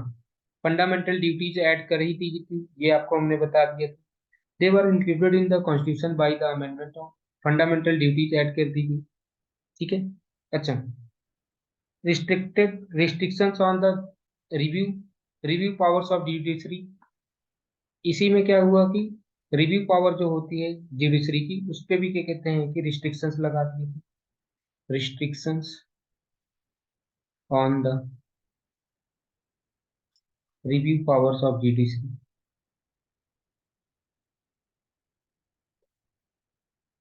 फंडामेंटल ड्यूटीज ऐड कर ही थी, ये आपको हमने बता दिया था। They were included in the constitution by the amendment of, fundamental duties add कर दी गई। ठीक है। अच्छा, restricted restrictions on the review review powers of judiciary. इसी में क्या हुआ कि रिव्यू पावर जो होती है जुडिशरी की, उस पे भी क्या कहते हैं कि रिस्ट्रिक्शंस लगा दिए थे। Restrictions on the review powers of judiciary.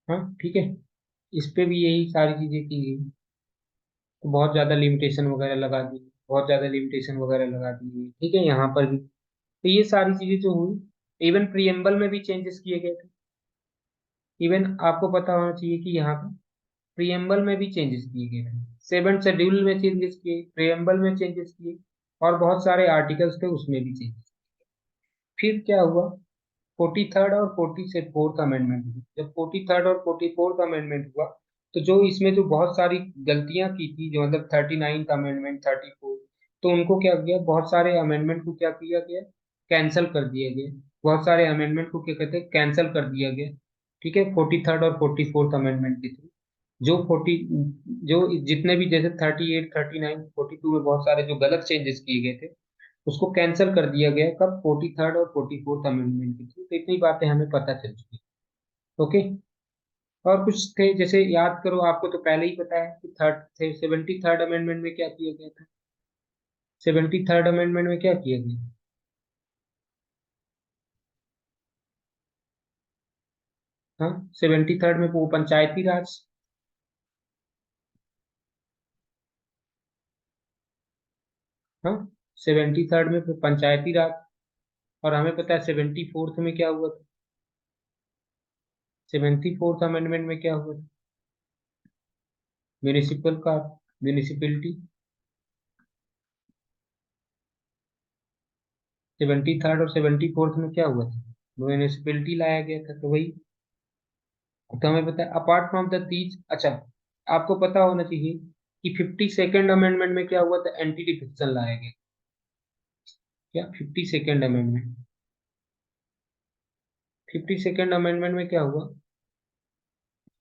हाँ, ठीक है। इस पे भी यही सारी चीजें की गई। तो बहुत ज्यादा लिमिटेशन वगैरह लगा दी, बहुत ज्यादा लिमिटेशन वगैरह लगा दी गई। ठीक है, यहाँ पर भी तो ये सारी चीजें जो हुई, इवन प्रियम्बल में भी चेंजेस किए गए थे। इवन आपको पता होना चाहिए कि यहाँ पे प्रियम्बल में भी चेंजेस किए गए थे। 7th शेड्यूल में चेंजेस किए, प्रियम्बल में चेंजेस किए, और बहुत सारे आर्टिकल्स थे उसमें भी चेंजेस। फिर क्या हुआ? 43rd और 44th अमेंडमेंट हुई। जब 43rd और 44th अमेंडमेंट हुआ, तो जो इसमें जो बहुत सारी गलतियां की थी, जो मतलब 39th अमेंडमेंट, 34, तो उनको क्या किया, बहुत सारे अमेंडमेंट को क्या किया गया, कैंसिल कर दिया गया। बहुत सारे अमेंडमेंट को क्या कहते हैं, कैंसिल कर दिया गया। ठीक है, 43rd और 44th अमेंडमेंट के थ्रू जो 40, जो जितने भी जैसे 38, 39, 42 में बहुत सारे जो गलत चेंजेस किए गए थे, उसको कैंसिल कर दिया गया। कब? 43rd और 44th अमेंडमेंट के थ्रू। तो इतनी बातें हमें पता चल चुकी। ओके। और कुछ थे, जैसे याद करो, आपको तो पहले ही पता है कि थर्ड थे 73rd अमेंडमेंट में क्या किया गया था। 73rd अमेंडमेंट में क्या किया गया? हाँ, 73rd में वो पंचायती राज। हाँ, 73rd में फिर पंचायती राज। और हमें पता है 74th में क्या हुआ था? 74th अमेंडमेंट में क्या हुआ था? म्यूनिसिपल का, म्यूनिसिपलिटी। 73rd और 74th में क्या हुआ था? म्यूनिसिपलिटी लाया गया था, तो वही। तो हमें पता है अपार्ट फ्रॉम द तीज। अच्छा, आपको पता होना चाहिए कि 52nd अमेंडमेंट में क्या हुआ था, एंटी डिफेक्शन लाया गया। क्या 52nd अमेंडमेंट? 52nd अमेंडमेंट में क्या हुआ?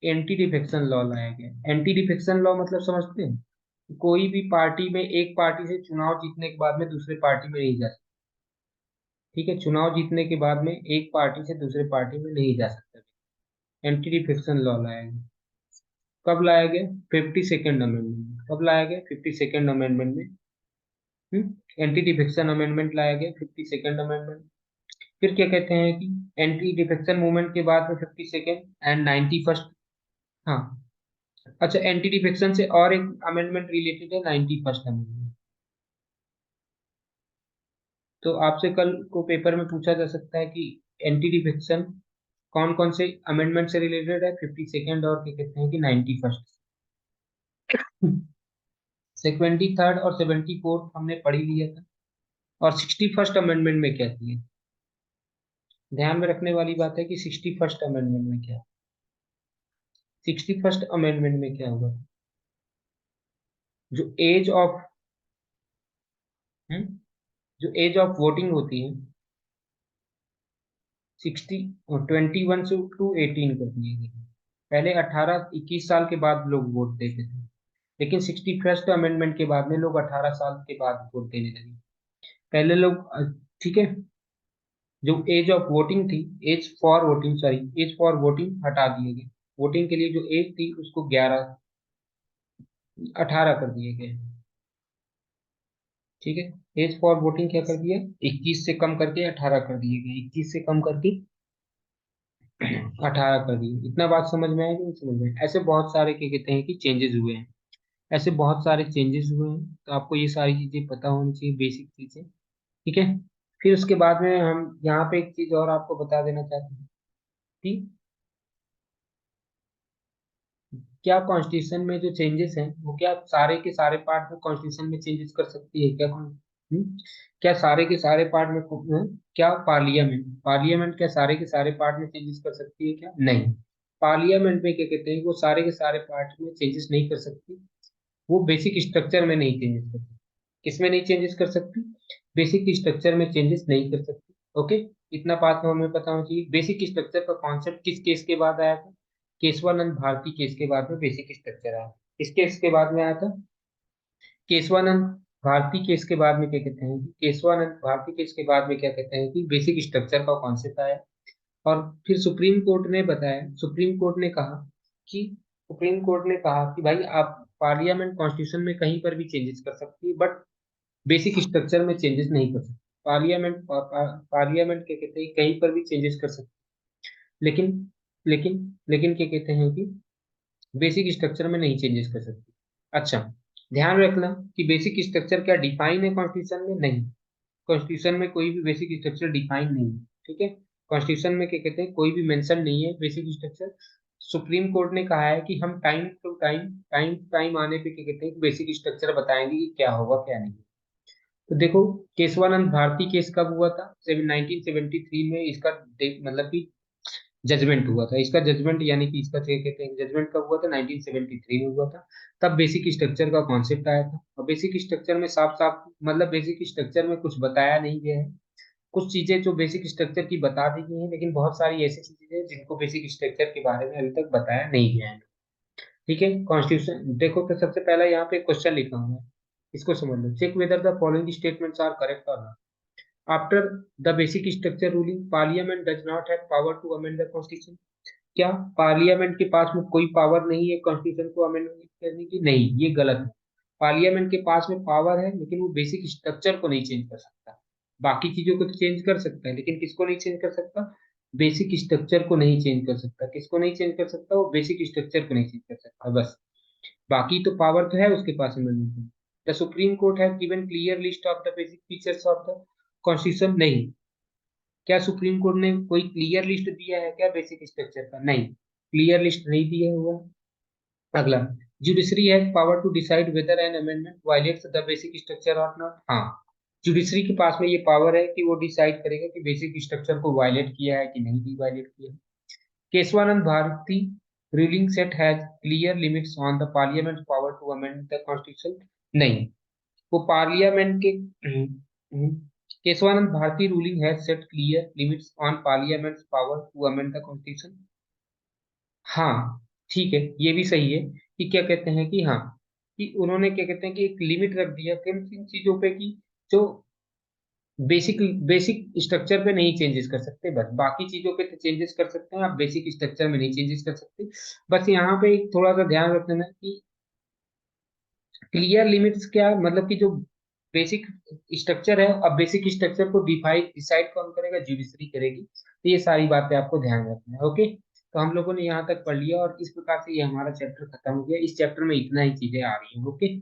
एंटी डिफेक्शन लॉ लाया गया। एंटी डिफेक्शन लॉ मतलब समझते हैं? कोई भी पार्टी में, एक पार्टी से चुनाव जीतने के बाद में दूसरे पार्टी में नहीं जा सकता। ठीक है, चुनाव जीतने के बाद में एक पार्टी से दूसरे पार्टी में नहीं जा सकता। एंटी डिफेक्शन लॉ लाया गया। कब लाया गया? 52nd amendment. कब लाया गया? 52nd अमेंडमेंट में। एंटी डिफेक्शन अमेंडमेंट लाया गया 52nd अमेंडमेंट। फिर क्या कहते हैं कि एंटी डिफेक्शन मूवमेंट के बाद में 52nd एंड 91st। हाँ। अच्छा, एंटी डिफेक्शन से और एक अमेंडमेंट रिलेटेड है, 91st अमेंडमेंट। तो आपसे कल को पेपर में पूछा जा सकता है कि एंटी डिफेक्शन कौन कौन से अमेंडमेंट से रिलेटेड है, 52nd और क्या कहते हैं कि 91st। 73rd और 74th हमने पढ़ ही लिया था। और 61st अमेंडमेंट में क्या किया? ध्यान में रखने वाली बात है कि 61st अमेंडमेंट में क्या, 61st अमेंडमेंट में क्या हुआ? जो एज ऑफ, जो एज ऑफ वोटिंग होती है, 21 से टू 18 कर दिए गए। पहले 18, 21 साल के बाद लोग वोट देते थे, लेकिन 61st अमेंडमेंट के बाद में लोग 18 साल के बाद वोट देने लगे। पहले लोग ठीक है, जो एज ऑफ वोटिंग थी, age for voting, sorry, age for voting हटा दिए गए। वोटिंग के लिए जो एज थी उसको 18 कर दिए गए। ठीक है, एज फॉर वोटिंग क्या कर दिया, 21 से कम करके 18 कर दिए गए, 21 से कम करके 18 कर दिए। इतना बात समझ में आया कि नहीं समझ में आया? ऐसे बहुत सारे क्या कहते हैं कि चेंजेस हुए हैं। ऐसे बहुत सारे चेंजेस हुए हैं, तो आपको ये सारी चीजें पता होनी चाहिए, बेसिक चीजें। ठीक है। फिर उसके बाद में हम यहाँ पे एक चीज और आपको बता देना चाहते हैं कि क्या कॉन्स्टिट्यूशन में जो चेंजेस हैं वो क्या सारे के सारे पार्ट में कॉन्स्टिट्यूशन में चेंजेस कर सकती है क्या? क्या सारे के सारे पार्ट में क्या पार्लियामेंट पार्लियामेंट क्या सारे के सारे पार्ट में चेंजेस कर सकती है क्या? नहीं। पार्लियामेंट में क्या कहते हैं, वो सारे के सारे पार्ट में चेंजेस नहीं कर सकती। वो बेसिक स्ट्रक्चर में नहीं चेंजेस कर सकती। किसमें नहीं चेंजेस कर सकती? बेसिक स्ट्रक्चर में चेंजेस नहीं कर सकती। ओके, इतना बात तो हमें पता होना चाहिए। बेसिक स्ट्रक्चर का कॉन्सेप्ट किस केस के बाद आया था? केशवानंद भारती केस के बाद में बेसिक स्ट्रक्चर आया। किस केस के बाद में आया था? केशवानंद भारती केस के बाद में क्या कहते हैं कि केशवानंद भारती केस के बाद में क्या कहते हैं कि बेसिक स्ट्रक्चर का कॉन्सेप्ट आया। और फिर सुप्रीम कोर्ट ने बताया, सुप्रीम कोर्ट ने कहा कि सुप्रीम कोर्ट ने कहा कि भाई आप पार्लियामेंट कॉन्स्टिट्यूशन में कहीं पर भी चेंजेस कर सकती है, बट बेसिक स्ट्रक्चर में चेंजेस नहीं कर सकती। पार्लियामेंट क्या कहते हैं, कहीं पर भी चेंजेस कर सकती है, लेकिन क्या कहते हैं कि बेसिक स्ट्रक्चर में नहीं चेंजेस कर सकती। अच्छा, ध्यान रखना कि बेसिक स्ट्रक्चर क्या डिफाइन है कॉन्स्टिट्यूशन में? नहीं। कॉन्स्टिट्यूशन में कोई भी बेसिक स्ट्रक्चर डिफाइन नहीं है। ठीक है, कॉन्स्टिट्यूशन में क्या कहते हैं, कोई भी मेंशन नहीं है बेसिक स्ट्रक्चर। सुप्रीम कोर्ट ने कहा है कि हम टाइम आने पे क्या कहते हैं, बेसिक स्ट्रक्चर बताएंगे कि क्या होगा क्या नहीं। तो देखो, केशवानंद भारती केस कब हुआ था? 1973 में इसका मतलब कि जजमेंट हुआ था। इसका जजमेंट यानी कि इसका क्या कहते हैं, जजमेंट कब हुआ था? 1973 में हुआ था। तब बेसिक स्ट्रक्चर का कॉन्सेप्ट आया था। और बेसिक स्ट्रक्चर में साफ साफ मतलब बेसिक स्ट्रक्चर में कुछ बताया नहीं गया है। कुछ चीजें जो बेसिक स्ट्रक्चर की बता दी गई हैं, लेकिन बहुत सारी ऐसी चीजें हैं जिनको बेसिक स्ट्रक्चर के बारे में अभी तक बताया नहीं गया है। ठीक है, कॉन्स्टिट्यूशन देखो तो सबसे पहला यहाँ पे क्वेश्चन लिखा हुआ है, इसको समझ लो। Check whether the following statements are correct और नॉट। After the basic structure ruling parliament does not have power to amend the constitution. क्या पार्लियामेंट के पास में कोई पावर नहीं है कॉन्स्टिट्यूशन को अमेंडमेंट करने की? नहीं, ये गलत है। पार्लियामेंट के पास में पावर है, लेकिन वो बेसिक स्ट्रक्चर को नहीं चेंज कर सकता। बाकी चीजों को तो चेंज कर सकता है, लेकिन किसको नहीं चेंज कर सकता? बेसिक स्ट्रक्चर को नहीं चेंज कर सकता। किसको नहीं चेंज कर सकता? वो बेसिक स्ट्रक्चर को नहीं चेंज कर सकता, बस। बाकी तो पावर तो है उसके पास amendment. The supreme court have given clear list of the basic features of the constitution. नहीं। क्या सुप्रीम कोर्ट ने कोई क्लियर लिस्ट दिया है क्या बेसिक स्ट्रक्चर का? नहीं, क्लियर लिस्ट नहीं दिया हुआ। अगला, judiciary has power to decide whether an amendment violates the basic structure और नॉट। हाँ, जुडिशरी के पास में ये पावर है कि वो डिसाइड करेगा कि बेसिक स्ट्रक्चर को वायलेट किया है कि नहीं वायलेट किया है। Kesavananda Bharati ruling set has clear limits on the parliament power to amend the constitution. नहीं, वो पार्लियामेंट के Kesavananda Bharati ruling has set clear limits on parliament power to amend the constitution. हाँ, ठीक है, ये भी सही है कि क्या कहते हैं कि हाँ, कि उन्होंने क्या कहते हैं कि एक लिमिट रख दिया किन किन चीजों पे कि जो बेसिक बेसिक स्ट्रक्चर पे नहीं चेंजेस कर सकते, बस बाकी चीजों पे तो चेंजेस कर सकते हैं, आप बेसिक स्ट्रक्चर में नहीं चेंजेस कर सकते। बस यहाँ पे एक थोड़ा सा ध्यान रखना है कि क्लियर लिमिट्स क्या मतलब कि जो बेसिक स्ट्रक्चर है, अब बेसिक स्ट्रक्चर को डिफाइन डिसाइड कौन करेगा? जुडिशरी करेगी। तो ये सारी बातें आपको ध्यान रखना है। ओके, तो हम लोगों ने यहाँ तक पढ़ लिया और इस प्रकार से ये हमारा चैप्टर खत्म हो गया। इस चैप्टर में इतना ही चीजें आ रही हैं। ओके।